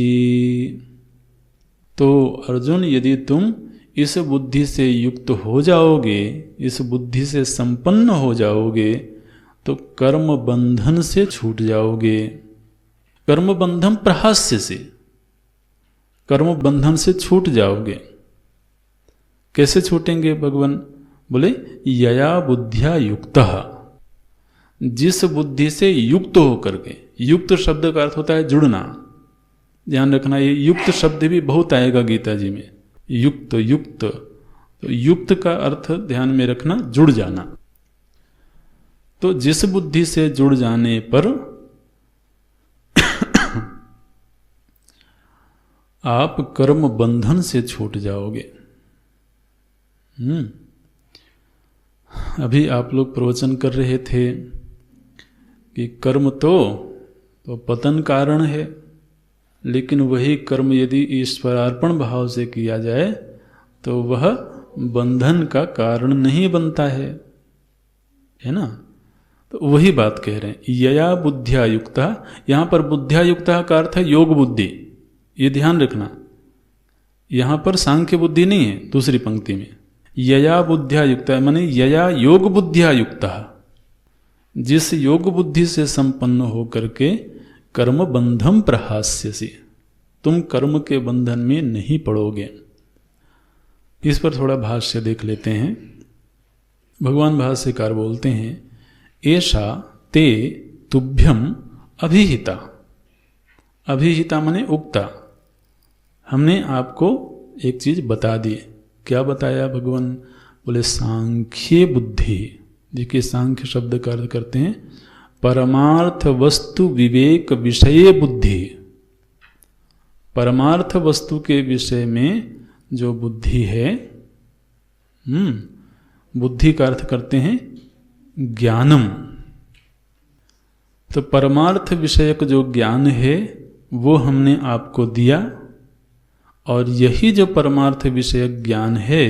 तो अर्जुन, यदि तुम इस बुद्धि से युक्त हो जाओगे, इस बुद्धि से संपन्न हो जाओगे, तो कर्म बंधन से छूट जाओगे। कर्म बंधम प्रहास्यसि, कर्म बंधन से छूट जाओगे। कैसे छूटेंगे भगवान? बोले यया बुद्ध्या युक्तः, जिस बुद्धि से युक्त होकर के। युक्त शब्द का अर्थ होता है जुड़ना। ध्यान रखना, ये युक्त शब्द भी बहुत आएगा गीता जी में। युक्त युक्त, तो युक्त का अर्थ ध्यान में रखना, जुड़ जाना। तो जिस बुद्धि से जुड़ जाने पर आप कर्म बंधन से छूट जाओगे। अभी आप लोग प्रवचन कर रहे थे कि कर्म तो पतन कारण है, लेकिन वही कर्म यदि ईश्वरार्पण भाव से किया जाए तो वह बंधन का कारण नहीं बनता है ना। तो वही बात कह रहे हैं, यया बुद्ध्या युक्ता। यहाँ पर बुद्ध्या युक्ता का अर्थ है योग बुद्धि, ये ध्यान रखना। यहाँ पर सांख्य बुद्धि नहीं है। दूसरी पंक्ति में यया बुद्ध्या युक्ता माने यया योग बुद्ध्या युक्ता, जिस योग बुद्धि से संपन्न होकर के कर्म बंधम प्रहास्यसि, तुम कर्म के बंधन में नहीं पड़ोगे। इस पर थोड़ा भाष्य देख लेते हैं। भगवान भाष्यकार बोलते हैं, एषा ते तुभ्यम अभिहिता। अभिहिता माने उक्ता, हमने आपको एक चीज बता दी। क्या बताया भगवान? बोले सांख्य बुद्धि। देखिए, सांख्य शब्द का अर्थ करते हैं परमार्थ वस्तु विवेक विषय बुद्धि। परमार्थ वस्तु के विषय में जो बुद्धि है, बुद्धि का अर्थ करते हैं ज्ञानम। तो परमार्थ विषयक जो ज्ञान है वो हमने आपको दिया, और यही जो परमार्थ विषयक ज्ञान है,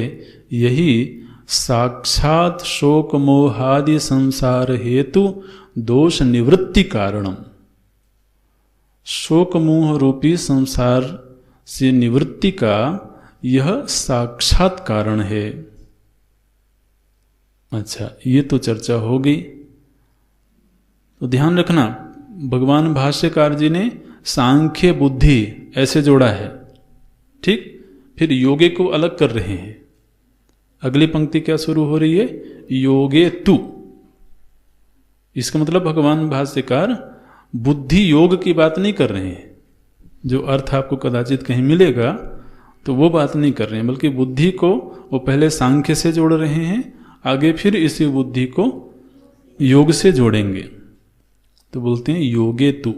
यही साक्षात शोक मोहादि संसार हेतु दोष निवृत्ति कारणम। शोक मोह रूपी संसार से निवृत्ति का यह साक्षात कारण है। अच्छा, ये तो चर्चा हो गई। तो ध्यान रखना, भगवान भाष्यकार जी ने सांख्य बुद्धि ऐसे जोड़ा है, ठीक। फिर योगे को अलग कर रहे हैं। अगली पंक्ति क्या शुरू हो रही है? योगे तु। इसका मतलब भगवान भाष्यकार बुद्धि योग की बात नहीं कर रहे हैं। जो अर्थ आपको कदाचित कहीं मिलेगा तो वो बात नहीं कर रहे हैं, बल्कि बुद्धि को वो पहले सांख्य से जोड़ रहे हैं, आगे फिर इसी बुद्धि को योग से जोड़ेंगे। तो बोलते हैं योगे तु।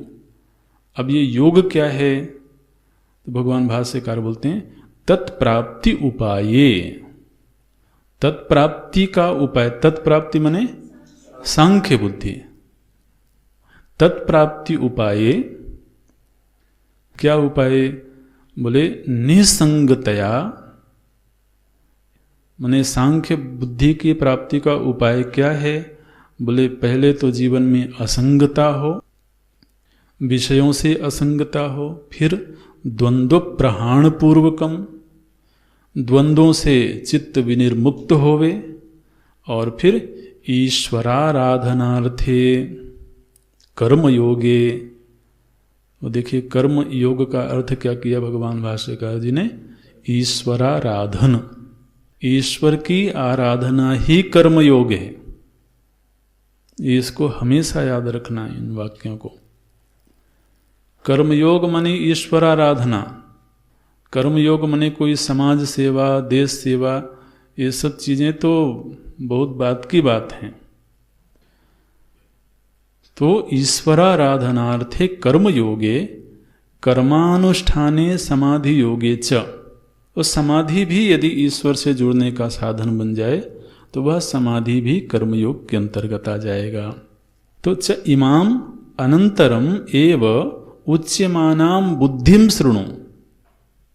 अब ये योग क्या है? तो भगवान भाष्यकार बोलते हैं तत्प्राप्ति उपाये। तत्प्राप्ति का उपाय, तत्प्राप्ति माने सांख्य बुद्धि। तत्प्राप्ति उपाये, क्या उपाय? बोले निसंगतया, माने सांख्य बुद्धि की प्राप्ति का उपाय क्या है? बोले पहले तो जीवन में असंगता हो, विषयों से असंगता हो, फिर द्वंद्व प्रहाण पूर्वकम, द्वंद्वों से चित्त विनिर्मुक्त होवे, और फिर ईश्वराराधनार्थे कर्म योगे। वो देखिए, कर्म योग का अर्थ क्या किया भगवान भाष्यकार जी ने? ईश्वराराधन। ईश्वर की आराधना ही कर्मयोग है। इसको हमेशा याद रखना है, इन वाक्यों को। कर्मयोग माने ईश्वर आराधना, कर्मयोग माने कोई समाज सेवा, देश सेवा, ये सब चीजें तो बहुत बात की बात हैं। तो ईश्वराराधनार्थे कर्मयोगे कर्मानुष्ठाने समाधि योगे च, और समाधि भी यदि ईश्वर से जुड़ने का साधन बन जाए तो वह समाधि भी कर्मयोग के अंतर्गत आ जाएगा। तो च इमाम अनंतरम एव उच्यमानाम बुद्धिम शृणु।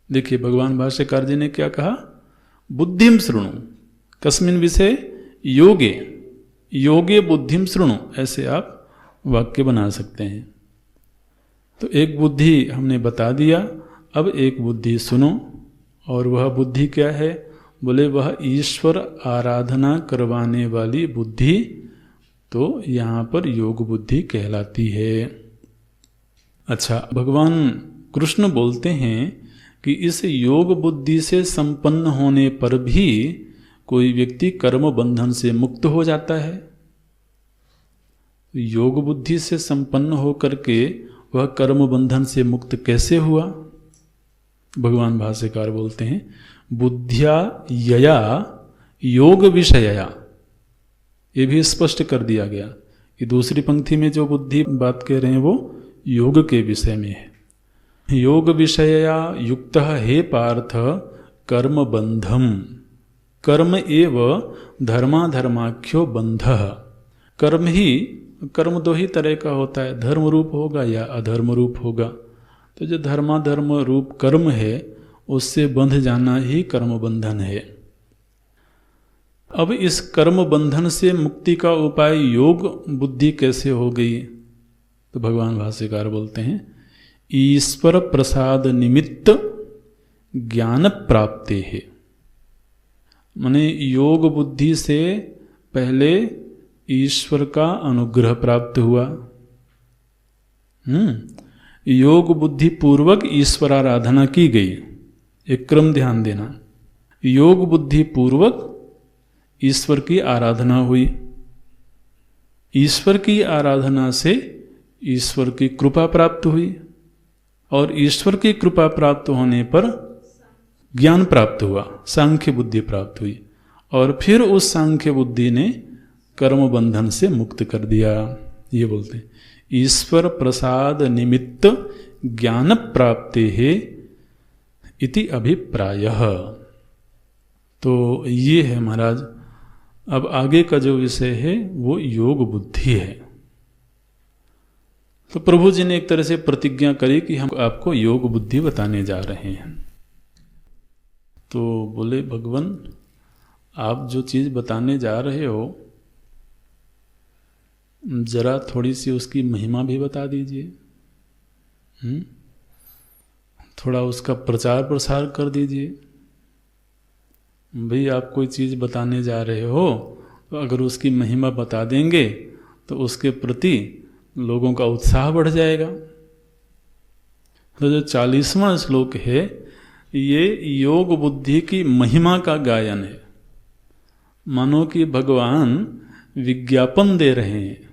देखिए भगवान भाष्यकार जी ने क्या कहा, बुद्धिम शृणु, कस्मिन विषय, योगे, योगे बुद्धिम शृणु, ऐसे आप वाक्य बना सकते हैं। तो एक बुद्धि हमने बता दिया, अब एक बुद्धि सुनो, और वह बुद्धि क्या है, बोले वह ईश्वर आराधना करवाने वाली बुद्धि, तो यहाँ पर योग बुद्धि कहलाती है। अच्छा, भगवान कृष्ण बोलते हैं कि इस योग बुद्धि से संपन्न होने पर भी कोई व्यक्ति कर्म बंधन से मुक्त हो जाता है। योग बुद्धि से संपन्न होकर के वह कर्म बंधन से मुक्त कैसे हुआ? भगवान भाष्यकार बोलते हैं, बुद्धिया यया योग विषयया, ये भी स्पष्ट कर दिया गया कि दूसरी पंक्ति में जो बुद्धि बात कह रहे हैं वो योग के विषय में है। योग विषयया युक्त हे पार्थ कर्म बंधम, कर्म एव धर्माधर्माख्यो बंध। कर्म ही, कर्म दो ही तरह का होता है, धर्म रूप होगा या अधर्म रूप होगा। तो जो धर्माधर्म रूप कर्म है उससे बंध जाना ही कर्म बंधन है। अब इस कर्म बंधन से मुक्ति का उपाय योग बुद्धि कैसे हो गई? तो भगवान भाष्यकार बोलते हैं, ईश्वर प्रसाद निमित्त ज्ञान प्राप्ति है। माने योग बुद्धि से पहले ईश्वर का अनुग्रह प्राप्त हुआ। योग बुद्धि पूर्वक ईश्वर आराधना की गई। एक क्रम ध्यान देना, योग बुद्धि पूर्वक ईश्वर की आराधना हुई। ईश्वर की आराधना से ईश्वर की कृपा प्राप्त हुई, और ईश्वर की कृपा प्राप्त होने पर ज्ञान प्राप्त हुआ, सांख्य बुद्धि प्राप्त हुई, और फिर उस सांख्य बुद्धि ने कर्म बंधन से मुक्त कर दिया। ये बोलते हैं ईश्वर प्रसाद निमित्त ज्ञान प्राप्ति है इति अभिप्रायः। तो ये है महाराज। अब आगे का जो विषय है वो योग बुद्धि है। तो प्रभु जी ने एक तरह से प्रतिज्ञा करी कि हम आपको योग बुद्धि बताने जा रहे हैं। तो बोले भगवान, आप जो चीज़ बताने जा रहे हो जरा थोड़ी सी उसकी महिमा भी बता दीजिए, थोड़ा उसका प्रचार प्रसार कर दीजिए। भाई आप कोई चीज़ बताने जा रहे हो तो अगर उसकी महिमा बता देंगे तो उसके प्रति लोगों का उत्साह बढ़ जाएगा। तो जो 40वां श्लोक है ये योग बुद्धि की महिमा का गायन है। मानो कि भगवान विज्ञापन दे रहे हैं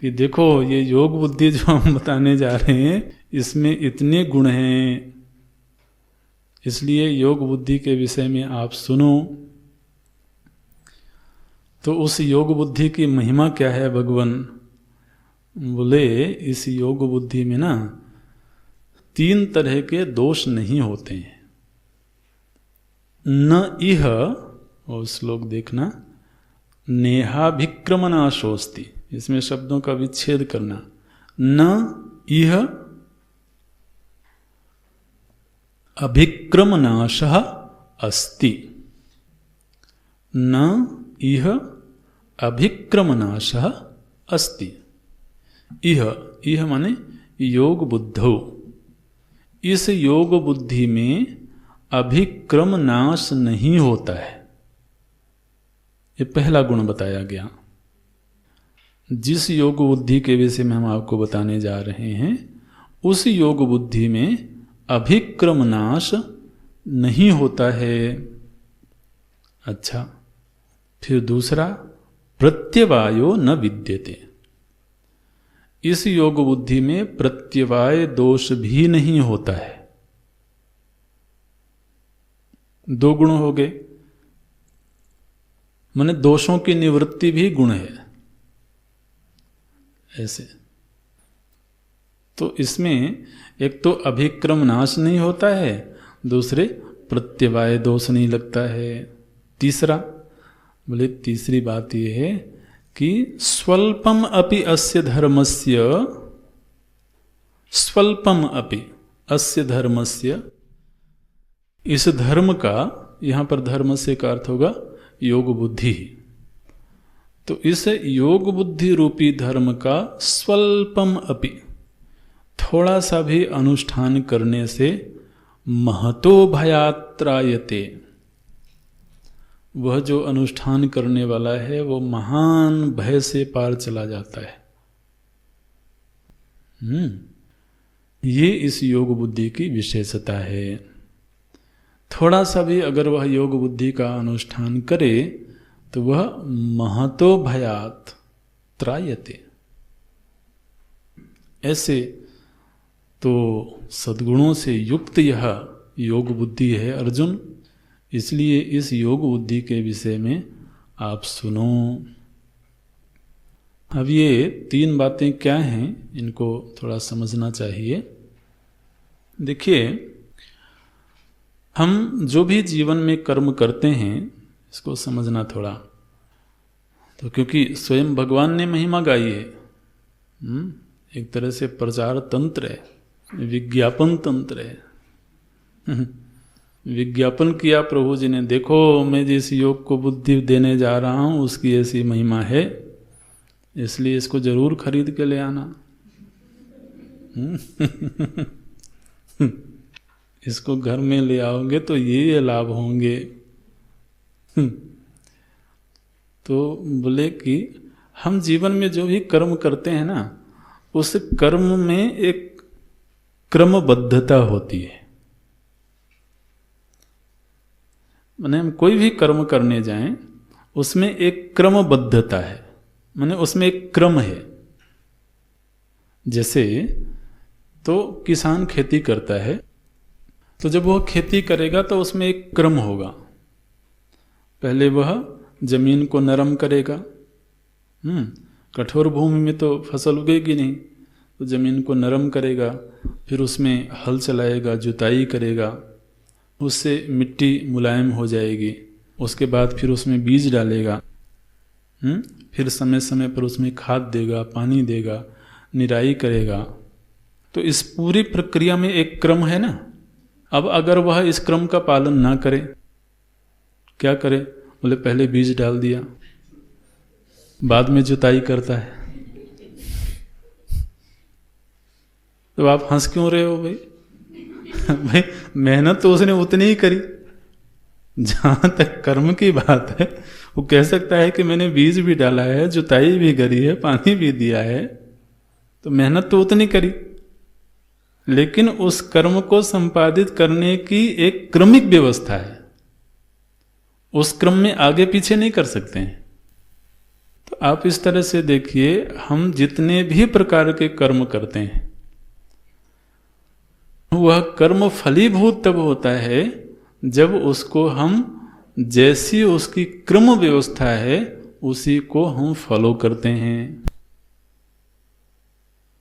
कि देखो ये योग बुद्धि जो हम बताने जा रहे हैं इसमें इतने गुण हैं, इसलिए योग बुद्धि के विषय में आप सुनो। तो उस योग बुद्धि की महिमा क्या है भगवान? बोले इस योग बुद्धि में ना 3 तरह के दोष नहीं होते हैं। न इह, और श्लोक देखना, नेहाभिक्रमनाशोस्ति, इसमें शब्दों का विच्छेद करना। न इह अभिक्रमनाशः अस्ति, न इह अभिक्रमनाशः अस्ति। इह माने योग बुद्धौ, इस योग बुद्धि में अभिक्रम नाश नहीं होता है। ये पहला गुण बताया गया। जिस योग बुद्धि के विषय में हम आपको बताने जा रहे हैं उस योग बुद्धि में अभिक्रम नाश नहीं होता है। अच्छा, फिर दूसरा, प्रत्यवायो न विद्यते। इस योग बुद्धि में प्रत्यवाय दोष भी नहीं होता है। दो गुण हो गए, माने दोषों की निवृत्ति भी गुण है ऐसे। तो इसमें एक तो अभिक्रम नाश नहीं होता है, दूसरे प्रत्यवाय दोष नहीं लगता है। तीसरा, बोले तीसरी बात यह है कि स्वल्पम अपि अस्य धर्मस्य, स्वल्पम अपि अस्य धर्मस्य, इस धर्म का, यहां पर धर्म से का अर्थ होगा योग बुद्धि। तो इस योग बुद्धि रूपी धर्म का स्वल्पम अपि, थोड़ा सा भी अनुष्ठान करने से महतो भयात्रायते, वह जो अनुष्ठान करने वाला है वो महान भय से पार चला जाता है। ये इस योग बुद्धि की विशेषता है। थोड़ा सा भी अगर वह योग बुद्धि का अनुष्ठान करे तो वह महतो भयात त्रायते। ऐसे तो सद्गुणों से युक्त यह योग बुद्धि है अर्जुन, इसलिए इस योग बुद्धि के विषय में आप सुनो। अब ये तीन बातें क्या हैं, इनको थोड़ा समझना चाहिए। देखिए, हम जो भी जीवन में कर्म करते हैं इसको समझना थोड़ा, तो क्योंकि स्वयं भगवान ने महिमा गाई है, एक तरह से प्रचार तंत्र है, विज्ञापन तंत्र है। विज्ञापन किया प्रभु जी ने, देखो मैं जिस योग को बुद्धि देने जा रहा हूं उसकी ऐसी महिमा है, इसलिए इसको जरूर खरीद के ले आना। इसको घर में ले आओगे तो ये लाभ होंगे। तो बोले कि हम जीवन में जो भी कर्म करते हैं ना, उस कर्म में एक क्रमबद्धता होती है। माने हम कोई भी कर्म करने जाएं उसमें एक क्रमबद्धता है, माने उसमें एक क्रम है। जैसे तो किसान खेती करता है, तो जब वह खेती करेगा तो उसमें एक क्रम होगा। पहले वह जमीन को नरम करेगा, कठोर भूमि में तो फसल उगेगी नहीं, तो जमीन को नरम करेगा, फिर उसमें हल चलाएगा, जुताई करेगा, उससे मिट्टी मुलायम हो जाएगी। उसके बाद फिर उसमें बीज डालेगा, फिर समय समय पर उसमें खाद देगा, पानी देगा, निराई करेगा। तो इस पूरी प्रक्रिया में एक क्रम है ना। अब अगर वह इस क्रम का पालन ना करे, क्या करे? बोले पहले बीज डाल दिया, बाद में जुताई करता है, तो आप हंस क्यों रहे हो भाई? भाई मेहनत तो उसने उतनी ही करी। जहां तक कर्म की बात है, वो कह सकता है कि मैंने बीज भी डाला है, जुताई भी करी है, पानी भी दिया है, तो मेहनत तो उतनी करी। लेकिन उस कर्म को संपादित करने की एक क्रमिक व्यवस्था है, उस क्रम में आगे पीछे नहीं कर सकते हैं। तो आप इस तरह से देखिए, हम जितने भी प्रकार के कर्म करते हैं, वह कर्म फलीभूत तब होता है जब उसको हम, जैसी उसकी क्रम व्यवस्था है उसी को हम फॉलो करते हैं।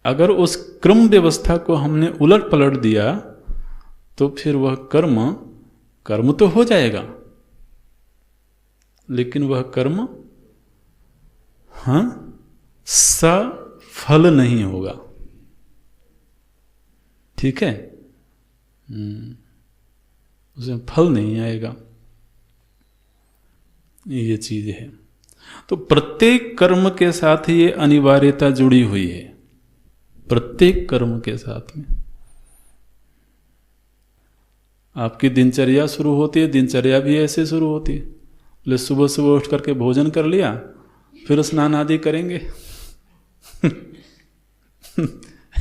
अगर उस क्रम व्यवस्था को हमने उलट पलट दिया तो फिर वह कर्म तो हो जाएगा, लेकिन वह कर्म सफल नहीं होगा। ठीक है, उसमें फल नहीं आएगा। ये चीज है। तो प्रत्येक कर्म के साथ ये अनिवार्यता जुड़ी हुई है, प्रत्येक कर्म के साथ में। आपकी दिनचर्या शुरू होती है, दिनचर्या भी ऐसे शुरू होती है। बोले सुबह सुबह उठ करके भोजन कर लिया, फिर स्नान आदि करेंगे।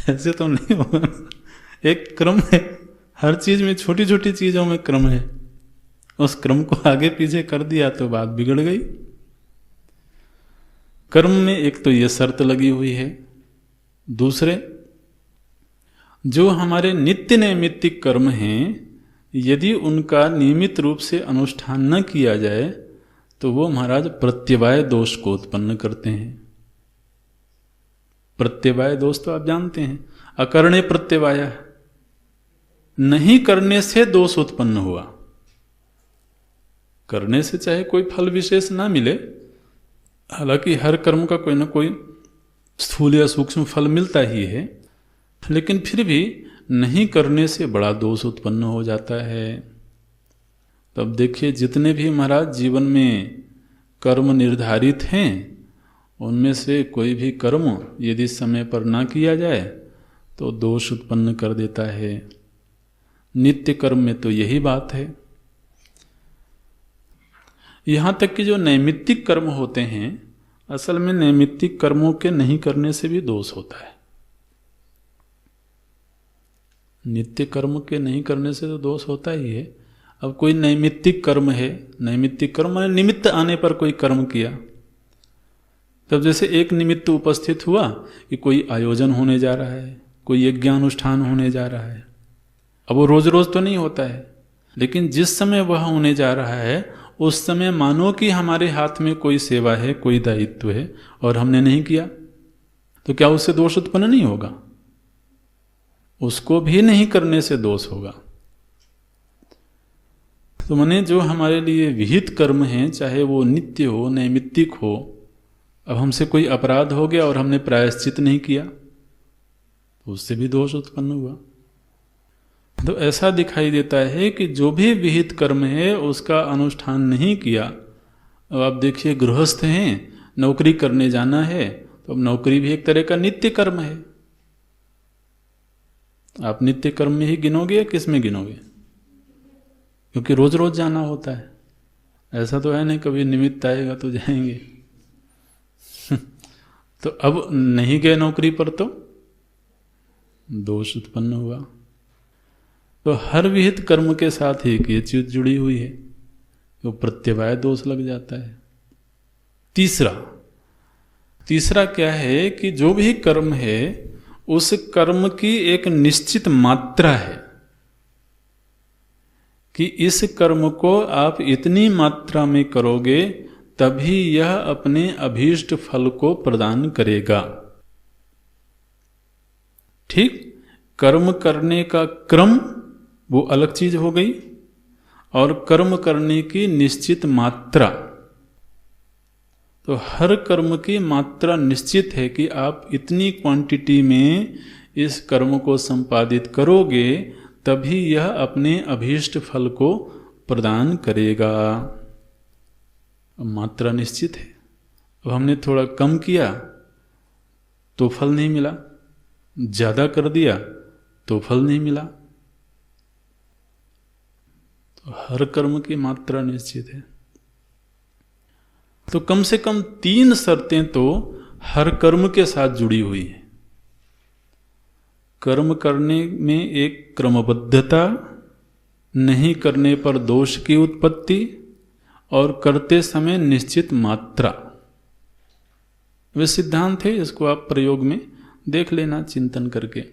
ऐसे तो नहीं होगा, एक क्रम है। हर चीज में, छोटी छोटी चीजों में क्रम है। उस क्रम को आगे पीछे कर दिया तो बात बिगड़ गई। कर्म में एक तो यह शर्त लगी हुई है, दूसरे जो हमारे नित्य नैमित्तिक कर्म हैं, यदि उनका नियमित रूप से अनुष्ठान न किया जाए तो वो महाराज प्रत्यवाय दोष को उत्पन्न करते हैं। प्रत्यवाय दोष तो आप जानते हैं, अकर्णे प्रत्यवाय, नहीं करने से दोष उत्पन्न हुआ। करने से चाहे कोई फल विशेष ना मिले, हालांकि हर कर्म का कोई ना कोई स्थूल या सूक्ष्म फल मिलता ही है, लेकिन फिर भी नहीं करने से बड़ा दोष उत्पन्न हो जाता है। तब देखिए, जितने भी महाराज जीवन में कर्म निर्धारित हैं, उनमें से कोई भी कर्म यदि समय पर ना किया जाए तो दोष उत्पन्न कर देता है। नित्य कर्म में तो यही बात है। यहां तक कि जो नैमित्तिक कर्म होते हैं, असल में नैमित्तिक कर्मों के नहीं करने से भी दोष होता है। नित्य कर्म के नहीं करने से तो दोष होता ही है। अब कोई नैमित्तिक कर्म है, नैमित्तिक कर्म माने निमित्त आने पर कोई कर्म किया, तब जैसे एक निमित्त उपस्थित हुआ कि कोई आयोजन होने जा रहा है, कोई यज्ञानुष्ठान होने जा रहा है। अब वो रोज रोज तो नहीं होता है, लेकिन जिस समय वह होने जा रहा है उस समय मानो कि हमारे हाथ में कोई सेवा है, कोई दायित्व है और हमने नहीं किया, तो क्या उससे दोष उत्पन्न नहीं होगा? उसको भी नहीं करने से दोष होगा। तो माने जो हमारे लिए विहित कर्म हैं, चाहे वो नित्य हो, नैमित्तिक हो, अब हमसे कोई अपराध हो गया और हमने प्रायश्चित नहीं किया तो उससे भी दोष उत्पन्न हुआ। तो ऐसा दिखाई देता है कि जो भी विहित कर्म है उसका अनुष्ठान नहीं किया। अब आप देखिए, गृहस्थ हैं, नौकरी करने जाना है, तो अब नौकरी भी एक तरह का नित्य कर्म है। आप नित्य कर्म में ही गिनोगे या किस में गिनोगे? क्योंकि रोज रोज जाना होता है। ऐसा तो है नहीं कभी निमित्त आएगा तो जाएंगे। तो अब नहीं गए नौकरी पर तो दोष उत्पन्न हुआ। तो हर विहित कर्म के साथ एक ये चीज जुड़ी हुई है, तो प्रत्यवाय दोष लग जाता है। तीसरा क्या है कि जो भी कर्म है उस कर्म की एक निश्चित मात्रा है कि इस कर्म को आप इतनी मात्रा में करोगे तभी यह अपने अभीष्ट फल को प्रदान करेगा। ठीक, कर्म करने का क्रम वो अलग चीज हो गई, और कर्म करने की निश्चित मात्रा। तो हर कर्म की मात्रा निश्चित है कि आप इतनी क्वांटिटी में इस कर्म को संपादित करोगे तभी यह अपने अभीष्ट फल को प्रदान करेगा। अब मात्रा निश्चित है। अब हमने थोड़ा कम किया तो फल नहीं मिला, ज्यादा कर दिया तो फल नहीं मिला। तो हर कर्म की मात्रा निश्चित है। तो कम से कम 3 शर्तें तो हर कर्म के साथ जुड़ी हुई हैं। कर्म करने में एक क्रमबद्धता, नहीं करने पर दोष की उत्पत्ति, और करते समय निश्चित मात्रा। वे सिद्धांत है, इसको आप प्रयोग में देख लेना चिंतन करके।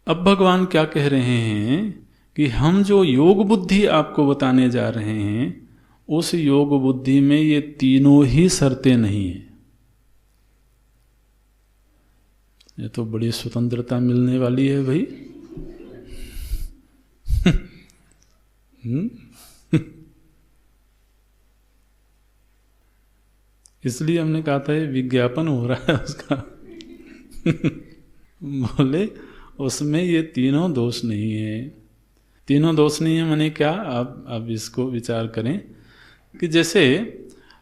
अब भगवान क्या कह रहे हैं कि हम जो योग बुद्धि आपको बताने जा रहे हैं उस योग बुद्धि में ये तीनों ही शर्तें नहीं है। ये तो बड़ी स्वतंत्रता मिलने वाली है भाई। इसलिए हमने कहा था ये विज्ञापन हो रहा है उसका। बोले उसमें ये तीनों दोष नहीं है। तीनों दोष नहीं है माने क्या? आप इसको विचार करें कि जैसे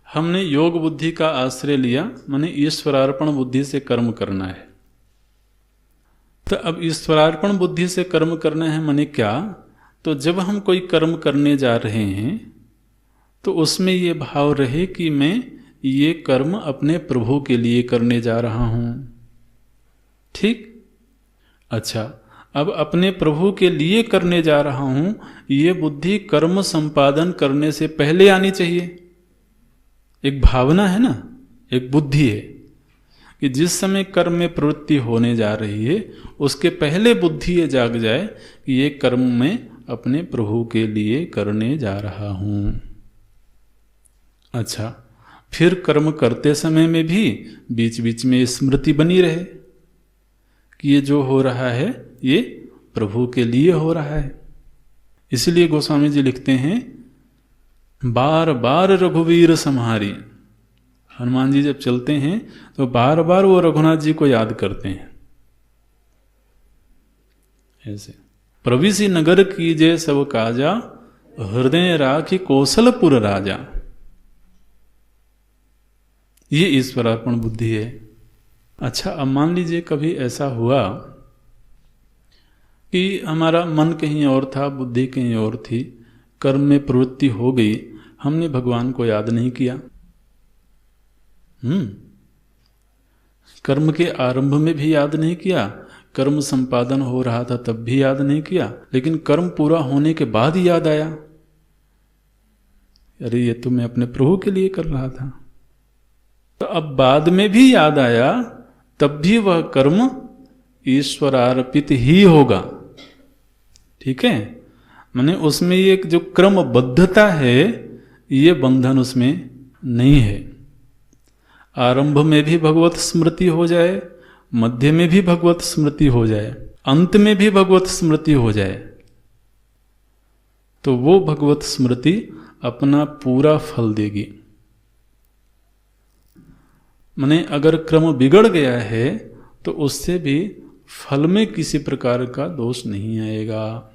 हमने योग बुद्धि का आश्रय लिया, माने ईश्वरार्पण बुद्धि से कर्म करना है। तो अब ईश्वरार्पण बुद्धि से कर्म करना है माने क्या? तो जब हम कोई कर्म करने जा रहे हैं तो उसमें ये भाव रहे कि मैं ये कर्म अपने प्रभु के लिए करने जा रहा हूं। ठीक, अच्छा, अब अपने प्रभु के लिए करने जा रहा हूं, ये बुद्धि कर्म संपादन करने से पहले आनी चाहिए। एक भावना है ना, एक बुद्धि है कि जिस समय कर्म में प्रवृत्ति होने जा रही है उसके पहले बुद्धि ये जाग जाए कि ये कर्म मैं अपने प्रभु के लिए करने जा रहा हूं। अच्छा, फिर कर्म करते समय में भी बीच बीच में स्मृति बनी रहे कि ये जो हो रहा है ये प्रभु के लिए हो रहा है। इसलिए गोस्वामी जी लिखते हैं, बार बार रघुवीर सम्हारी। हनुमान जी जब चलते हैं तो बार बार वो रघुनाथ जी को याद करते हैं। ऐसे प्रविशि नगर कीजे सब काजा, हृदय राखी कौशलपुर राजा। ये ईश्वरार्पण बुद्धि है। अच्छा, अब मान लीजिए कभी ऐसा हुआ कि हमारा मन कहीं और था, बुद्धि कहीं और थी, कर्म में प्रवृत्ति हो गई, हमने भगवान को याद नहीं किया। कर्म के आरंभ में भी याद नहीं किया, कर्म संपादन हो रहा था तब भी याद नहीं किया, लेकिन कर्म पूरा होने के बाद ही याद आया, अरे ये तो मैं अपने प्रभु के लिए कर रहा था। तो अब बाद में भी याद आया, तब भी वह कर्म ईश्वरार्पित ही होगा। ठीक है, माने उसमें ये जो क्रमबद्धता है, ये बंधन उसमें नहीं है। आरंभ में भी भगवत स्मृति हो जाए, मध्य में भी भगवत स्मृति हो जाए, अंत में भी भगवत स्मृति हो जाए, तो वो भगवत स्मृति अपना पूरा फल देगी। माने अगर क्रम बिगड़ गया है तो उससे भी फल में किसी प्रकार का दोष नहीं आएगा।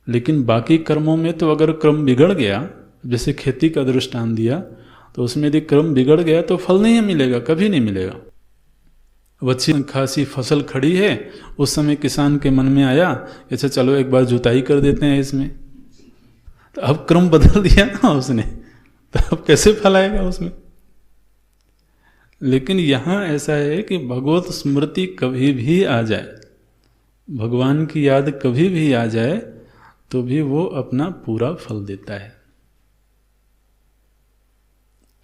लेकिन बाकी कर्मों में तो अगर क्रम बिगड़ गया, जैसे खेती का दृष्टांत दिया, तो उसमें यदि क्रम बिगड़ गया तो फल नहीं मिलेगा, कभी नहीं मिलेगा। अब अच्छी खासी फसल खड़ी है, उस समय किसान के मन में आया, अच्छा चलो एक बार जुताई कर देते हैं इसमें, तो अब क्रम बदल दिया ना उसने, तो अब कैसे फल आएगा उसमें। लेकिन यहां ऐसा है कि भगवत स्मृति कभी भी आ जाए, भगवान की याद कभी भी आ जाए, तो भी वो अपना पूरा फल देता है।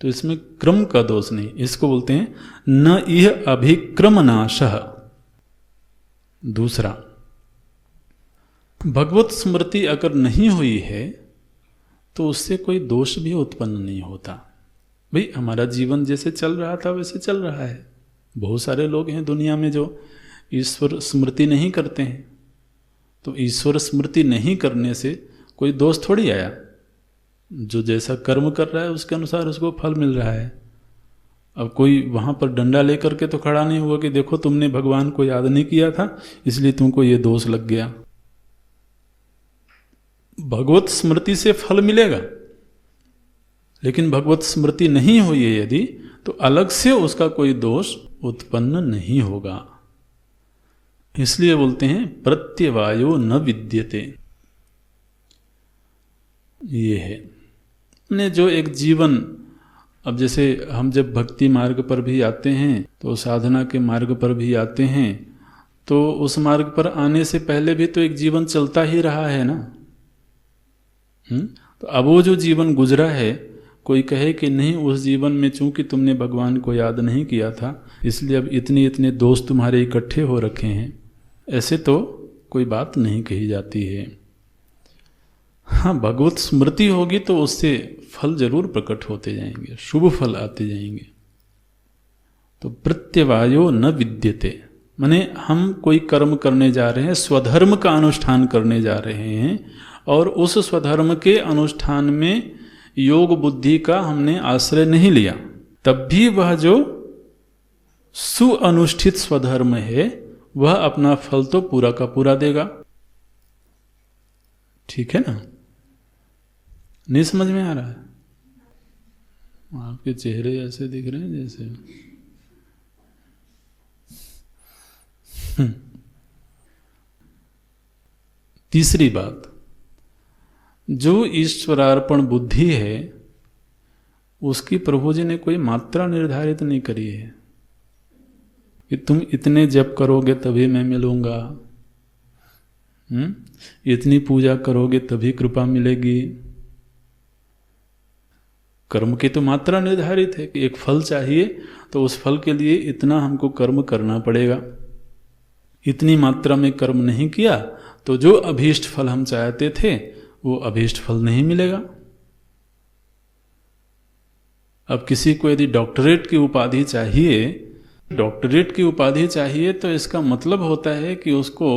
तो इसमें क्रम का दोष नहीं, इसको बोलते हैं न यह अभिक्रम नाशः। दूसरा, भगवत स्मृति अगर नहीं हुई है तो उससे कोई दोष भी उत्पन्न नहीं होता। भाई हमारा जीवन जैसे चल रहा था वैसे चल रहा है। बहुत सारे लोग हैं दुनिया में जो ईश्वर स्मृति नहीं करते हैं, तो ईश्वर स्मृति नहीं करने से कोई दोष थोड़ी आया। जो जैसा कर्म कर रहा है उसके अनुसार उसको फल मिल रहा है। अब कोई वहां पर डंडा लेकर के तो खड़ा नहीं हुआ कि देखो तुमने भगवान को याद नहीं किया था इसलिए तुमको ये दोष लग गया। भगवत स्मृति से फल मिलेगा, लेकिन भगवत स्मृति नहीं हुई है यदि, तो अलग से उसका कोई दोष उत्पन्न नहीं होगा। इसलिए बोलते हैं प्रत्यवायो न विद्यते। ये है ने जो एक जीवन, अब जैसे हम जब भक्ति मार्ग पर भी आते हैं तो साधना के मार्ग पर भी आते हैं, तो उस मार्ग पर आने से पहले भी तो एक जीवन चलता ही रहा है ना। तो अब वो जो जीवन गुजरा है, कोई कहे कि नहीं उस जीवन में चूंकि तुमने भगवान को याद नहीं किया था इसलिए अब इतने इतने दोस्त तुम्हारे इकट्ठे हो रखे हैं, ऐसे तो कोई बात नहीं कही जाती है। हाँ, भगवत स्मृति होगी तो उससे फल जरूर प्रकट होते जाएंगे, शुभ फल आते जाएंगे। तो प्रत्यवायो न विद्यते, माने हम कोई कर्म करने जा रहे हैं, स्वधर्म का अनुष्ठान करने जा रहे हैं, और उस स्वधर्म के अनुष्ठान में योग बुद्धि का हमने आश्रय नहीं लिया, तब भी वह जो सुअनुष्ठित स्वधर्म है वह अपना फल तो पूरा का पूरा देगा। ठीक है ना? नहीं समझ में आ रहा है? आपके चेहरे ऐसे दिख रहे हैं जैसे तीसरी बात, जो ईश्वरार्पण बुद्धि है उसकी प्रभु जी ने कोई मात्रा निर्धारित नहीं करी है कि तुम इतने जप करोगे तभी मैं मिलूंगा, इतनी पूजा करोगे तभी कृपा मिलेगी। कर्म की तो मात्रा निर्धारित है कि एक फल चाहिए तो उस फल के लिए इतना हमको कर्म करना पड़ेगा। इतनी मात्रा में कर्म नहीं किया तो जो अभीष्ट फल हम चाहते थे वो अभीष्ट फल नहीं मिलेगा। अब किसी को यदि डॉक्टरेट की उपाधि चाहिए तो इसका मतलब होता है कि उसको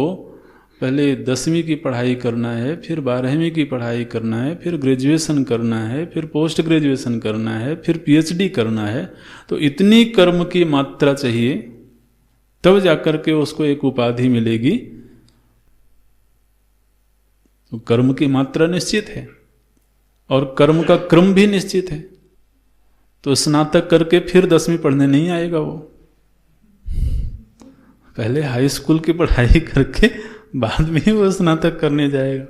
पहले 10वीं की पढ़ाई करना है, फिर 12वीं की पढ़ाई करना है, फिर ग्रेजुएशन करना है, फिर पोस्ट ग्रेजुएशन करना है, फिर पीएचडी करना है। तो इतनी कर्म की मात्रा चाहिए तब जाकर के उसको एक उपाधि मिलेगी। तो कर्म की मात्रा निश्चित है और कर्म का क्रम भी निश्चित है। तो स्नातक करके फिर 10वीं पढ़ने नहीं आएगा वो, पहले हाई स्कूल की पढ़ाई करके बाद में वो स्नातक करने जाएगा।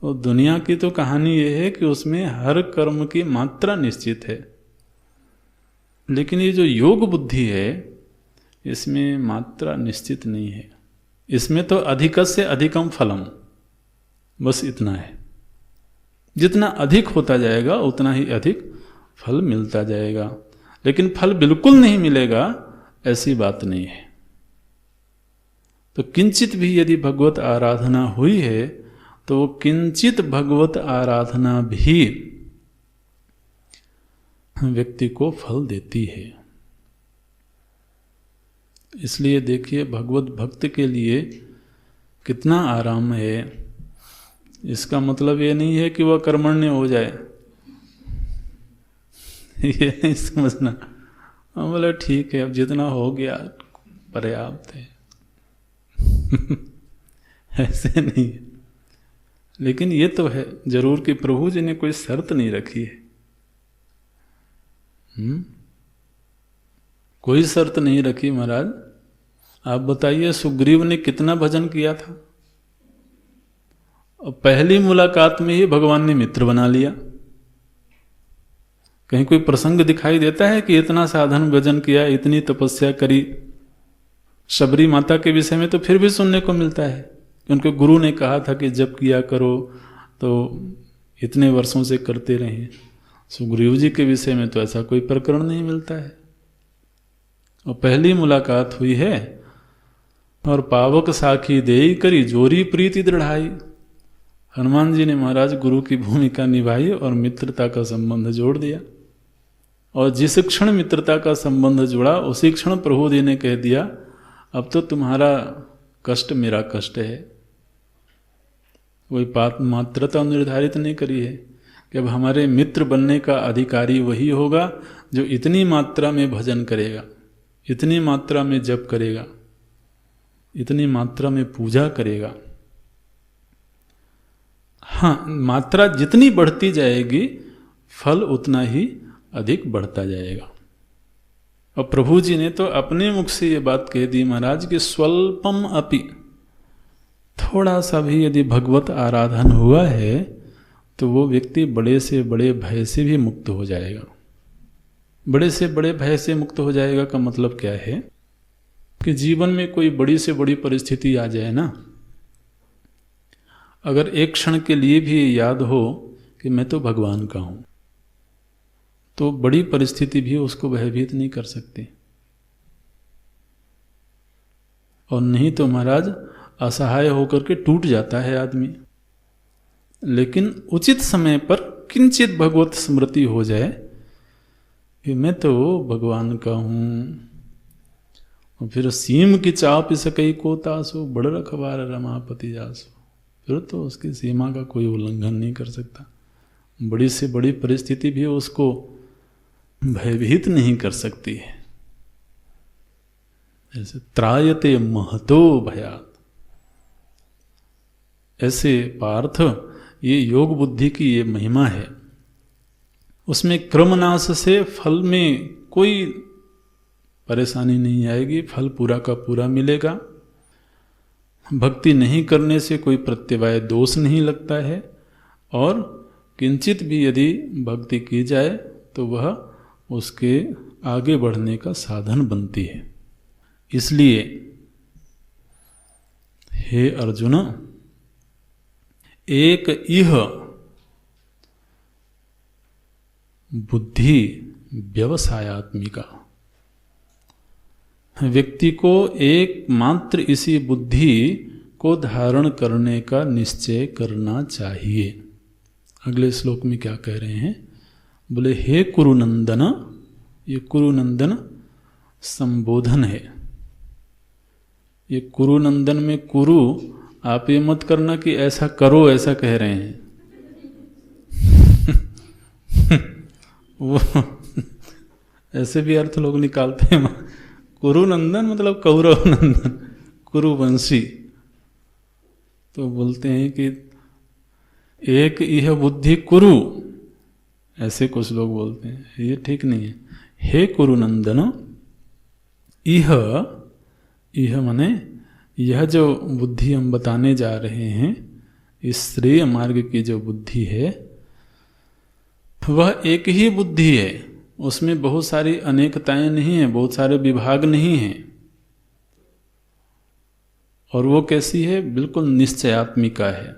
और दुनिया की तो कहानी ये है कि उसमें हर कर्म की मात्रा निश्चित है, लेकिन ये जो योग बुद्धि है इसमें मात्रा निश्चित नहीं है। इसमें तो अधिकस्य अधिकम फलम, बस इतना है। जितना अधिक होता जाएगा उतना ही अधिक फल मिलता जाएगा, लेकिन फल बिल्कुल नहीं मिलेगा ऐसी बात नहीं है। तो किंचित भी यदि भगवत आराधना हुई है तो वो किंचित भगवत आराधना भी व्यक्ति को फल देती है। इसलिए देखिए भगवत भक्त के लिए कितना आराम है। इसका मतलब ये नहीं है कि वह कर्मण्य हो जाए, ये नहीं समझना। हम बोले ठीक है अब जितना हो गया पर्याप्त है ऐसे नहीं है। लेकिन ये तो है जरूर कि प्रभु जी ने कोई शर्त नहीं रखी है। कोई शर्त नहीं रखी महाराज। आप बताइए सुग्रीव ने कितना भजन किया था और पहली मुलाकात में ही भगवान ने मित्र बना लिया। कहीं कोई प्रसंग दिखाई देता है कि इतना साधन भजन किया, इतनी तपस्या करी। शबरी माता के विषय में तो फिर भी सुनने को मिलता है कि उनके गुरु ने कहा था कि जब किया करो, तो इतने वर्षों से करते रहे। सुग्रीव जी के विषय में तो ऐसा कोई प्रकरण नहीं मिलता है। और पहली मुलाकात हुई है और पावक साखी देई करी जोरी प्रीति दृढ़ाई। हनुमान जी ने महाराज गुरु की भूमिका निभाई और मित्रता का संबंध जोड़ दिया। और जिस क्षण मित्रता का संबंध जुड़ा उसी क्षण प्रभु जी ने कह दिया अब तो तुम्हारा कष्ट मेरा कष्ट है। कोई मात्रता निर्धारित नहीं करी है कि अब हमारे मित्र बनने का अधिकारी वही होगा जो इतनी मात्रा में भजन करेगा, इतनी मात्रा में जप करेगा, इतनी मात्रा में पूजा करेगा। हाँ, मात्रा जितनी बढ़ती जाएगी फल उतना ही अधिक बढ़ता जाएगा। और प्रभु जी ने तो अपने मुख से ये बात कह दी महाराज कि स्वल्पम अपि, थोड़ा सा भी यदि भगवत आराधन हुआ है तो वो व्यक्ति बड़े से बड़े भय से भी मुक्त हो जाएगा। बड़े से बड़े भय से मुक्त हो जाएगा का मतलब क्या है कि जीवन में कोई बड़ी से बड़ी परिस्थिति आ जाए ना, अगर एक क्षण के लिए भी याद हो कि मैं तो भगवान का हूं, तो बड़ी परिस्थिति भी उसको भयभीत नहीं कर सकती। और नहीं तो महाराज असहाय होकर के टूट जाता है आदमी। लेकिन उचित समय पर किंचित भगवत स्मृति हो जाए कि मैं तो भगवान का हूं, और फिर सीम की चाप सकई को तासो बड़ रखवार रमापति जासो, फिर तो उसकी सीमा का कोई उल्लंघन नहीं कर सकता। बड़ी से बड़ी परिस्थिति भी उसको भयभीत नहीं कर सकती है। ऐसे त्रायते महतो भयात, ऐसे पार्थ ये योग बुद्धि की ये महिमा है। उसमें क्रमनाश से फल में कोई परेशानी नहीं आएगी, फल पूरा का पूरा मिलेगा। भक्ति नहीं करने से कोई प्रत्यवाय दोष नहीं लगता है, और किंचित भी यदि भक्ति की जाए तो वह उसके आगे बढ़ने का साधन बनती है। इसलिए हे अर्जुन, एक इह बुद्धि व्यवसायात्मिका, व्यक्ति को एकमात्र इसी बुद्धि को धारण करने का निश्चय करना चाहिए। अगले श्लोक में क्या कह रहे हैं? बोले हे कुरुनंदन, ये कुरुनंदन संबोधन है। ये कुरुनंदन में कुरु आप ये मत करना कि ऐसा करो ऐसा कह रहे हैं वो ऐसे भी अर्थ लोग निकालते हैं। कुरुनंदन मतलब कौरव नंदन, कुरुवंशी। तो बोलते हैं कि एक यह बुद्धि कुरु, ऐसे कुछ लोग बोलते हैं, ये ठीक नहीं है। हे कुरुनंदन, यह माने यह जो बुद्धि हम बताने जा रहे हैं, इस श्रेय मार्ग की जो बुद्धि है वह एक ही बुद्धि है। उसमें बहुत सारी अनेकताएं नहीं है, बहुत सारे विभाग नहीं हैं। और वो कैसी है? बिल्कुल निश्चयात्मिका है।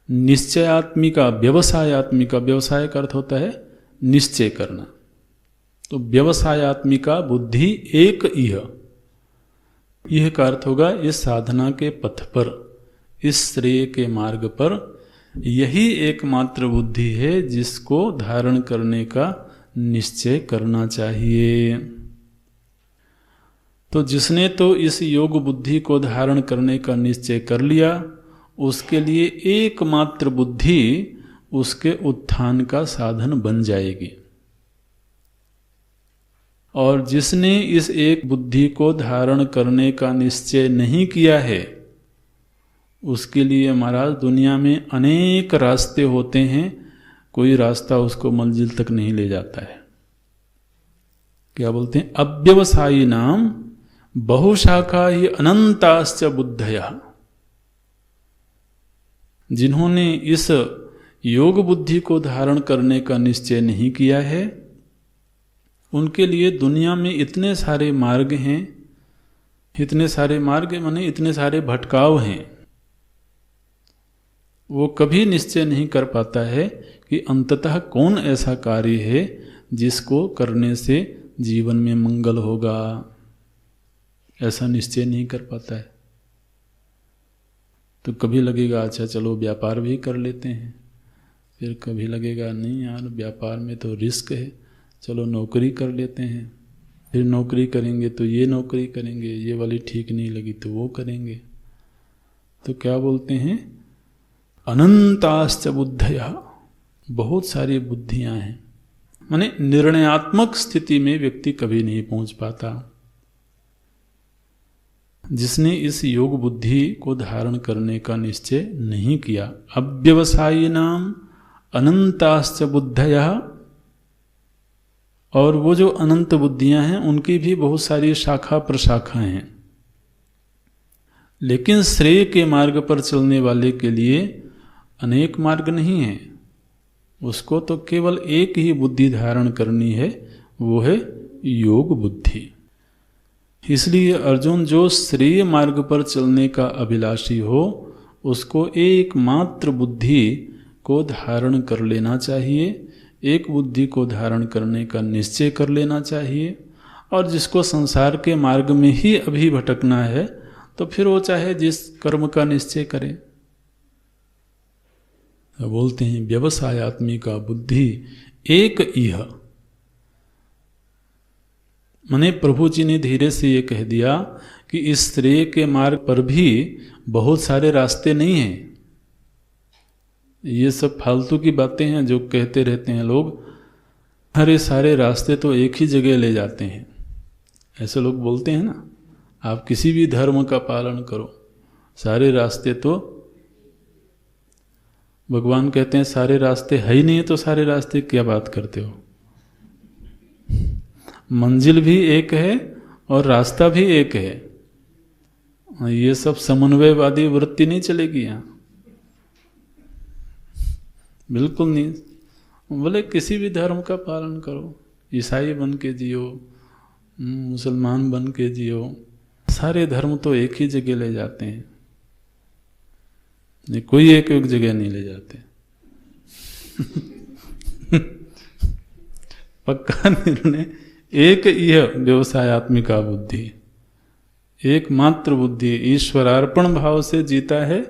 निश्चयात्मिका, व्यवसायात्मिका, व्यवसाय का अर्थ होता है निश्चय करना। तो व्यवसायात्मिका बुद्धि एक यह का अर्थ होगा इस साधना के पथ पर, इस श्रेय के मार्ग पर यही एकमात्र बुद्धि है जिसको धारण करने का निश्चय करना चाहिए। तो जिसने तो इस योग बुद्धि को धारण करने का निश्चय कर लिया, उसके लिए एकमात्र बुद्धि उसके उत्थान का साधन बन जाएगी। और जिसने इस एक बुद्धि को धारण करने का निश्चय नहीं किया है, उसके लिए महाराज दुनिया में अनेक रास्ते होते हैं, कोई रास्ता उसको मंजिल तक नहीं ले जाता है। क्या बोलते हैं? अव्यवसायी नाम बहुशाखा ही अनंताश्च बुद्धया। जिन्होंने इस योग बुद्धि को धारण करने का निश्चय नहीं किया है, उनके लिए दुनिया में इतने सारे मार्ग हैं, इतने सारे मार्ग माने इतने सारे भटकाव हैं। वो कभी निश्चय नहीं कर पाता है कि अंततः कौन ऐसा कार्य है जिसको करने से जीवन में मंगल होगा। ऐसा निश्चय नहीं कर पाता है। तो कभी लगेगा अच्छा चलो व्यापार भी कर लेते हैं, फिर कभी लगेगा नहीं यार व्यापार में तो रिस्क है, चलो नौकरी कर लेते हैं, फिर नौकरी करेंगे तो ये नौकरी करेंगे, ये वाली ठीक नहीं लगी तो वो करेंगे। तो क्या बोलते हैं? अनंताश्च बुद्धया, बहुत सारी बुद्धियां हैं। माने निर्णयात्मक स्थिति में व्यक्ति कभी नहीं पहुंच पाता। जिसने इस योग बुद्धि को धारण करने का निश्चय नहीं किया। अव्यवसायी नाम अनंताश्च बुद्धया, और वो जो अनंत बुद्धियां हैं उनकी भी बहुत सारी शाखा प्रशाखाएं हैं। लेकिन श्रेय के मार्ग पर चलने वाले के लिए अनेक मार्ग नहीं है, उसको तो केवल एक ही बुद्धि धारण करनी है, वो है योग बुद्धि। इसलिए अर्जुन, जो श्रेय मार्ग पर चलने का अभिलाषी हो, उसको एकमात्र बुद्धि को धारण कर लेना चाहिए, एक बुद्धि को धारण करने का निश्चय कर लेना चाहिए। और जिसको संसार के मार्ग में ही अभी भटकना है, तो फिर वो चाहे जिस कर्म का निश्चय करे। बोलते हैं व्यवसायात्मिका बुद्धि एक इह। माने प्रभु जी ने धीरे से ये कह दिया कि इस श्रेय के मार्ग पर भी बहुत सारे रास्ते नहीं हैं। ये सब फालतू की बातें हैं जो कहते रहते हैं लोग। अरे सारे रास्ते तो एक ही जगह ले जाते हैं, ऐसे लोग बोलते हैं ना। आप किसी भी धर्म का पालन करो, सारे रास्ते तो, भगवान कहते हैं सारे रास्ते है ही नहीं, तो सारे रास्ते क्या बात करते हो। मंजिल भी एक है और रास्ता भी एक है। ये सब समन्वयवादी वृत्ति नहीं चलेगी यहाँ, बिल्कुल नहीं। बोले किसी भी धर्म का पालन करो, ईसाई बन के जियो, मुसलमान बन के जियो, सारे धर्म तो एक ही जगह ले जाते हैं, नहीं कोई एक जगह नहीं ले जाते। पक्का निर्णय एक यह व्यवसायत्मिका बुद्धि, एकमात्र बुद्धि ईश्वरार्पण भाव से जीता है।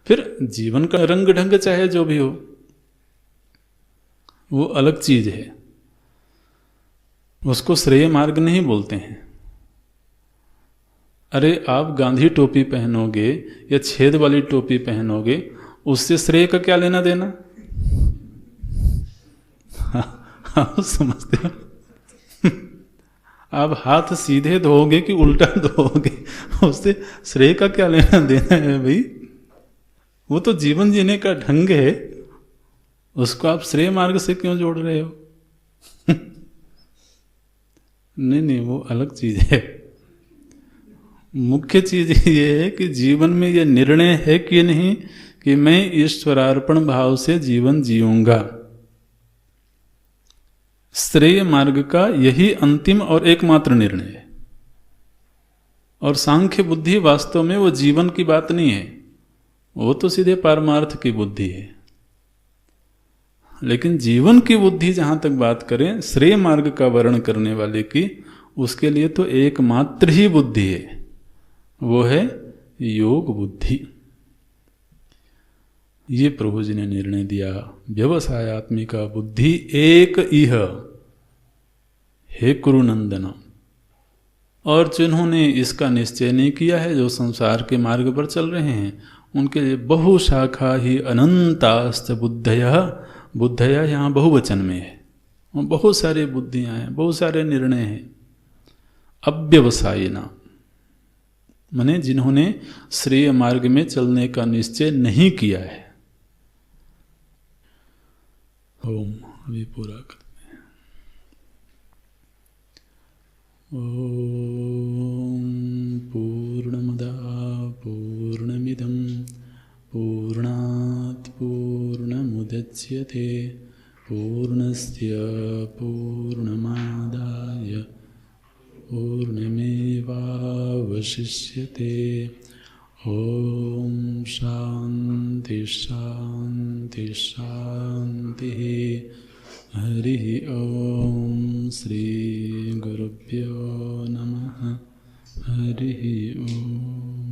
फिर जीवन का रंग ढंग चाहे जो भी हो, वो अलग चीज है, उसको श्रेय मार्ग नहीं बोलते हैं। अरे आप गांधी टोपी पहनोगे या छेद वाली टोपी पहनोगे, उससे श्रेय का क्या लेना देना? आप समझते हो? आप हाथ सीधे धोओगे कि उल्टा धोओगे, उससे श्रेय का क्या लेना देना है भाई? वो तो जीवन जीने का ढंग है, उसको आप श्रेय मार्ग से क्यों जोड़ रहे हो? नहीं, वो अलग चीज है। मुख्य चीज ये है कि जीवन में ये निर्णय है कि नहीं कि मैं ईश्वरार्पण भाव से जीवन जीऊंगा। श्रेय मार्ग का यही अंतिम और एकमात्र निर्णय है। और सांख्य बुद्धि वास्तव में वो जीवन की बात नहीं है, वो तो सीधे पारमार्थ की बुद्धि है। लेकिन जीवन की बुद्धि जहां तक बात करें श्रेय मार्ग का वर्णन करने वाले की, उसके लिए तो एकमात्र ही बुद्धि है, वो है योग बुद्धि। ये प्रभु जी ने निर्णय दिया, व्यवसायत्मिका बुद्धि एक इह हे कुरुनंदन। और जिन्होंने इसका निश्चय नहीं किया है, जो संसार के मार्ग पर चल रहे हैं, उनके लिए बहुशाखा ही अनंतास्त बुद्धयः, बुद्धयः यहाँ बहुवचन में है, बहुत सारे बुद्धियां हैं, बहुत सारे निर्णय हैं। अव्यवसायिना माने जिन्होंने श्रेय मार्ग में चलने का निश्चय नहीं किया है। ओम अभी पूरा करते हैं। ओम पूर्णमदः पूर्णमिदं पूर्णात् पूर्णमुदच्यते पूर्णस्य पूर्णमादाय पूर्णमेवावशिष्यते। ओम शांति शांति शांति। हरि ओम श्री गुरुभ्यो नमः। हरि ओम।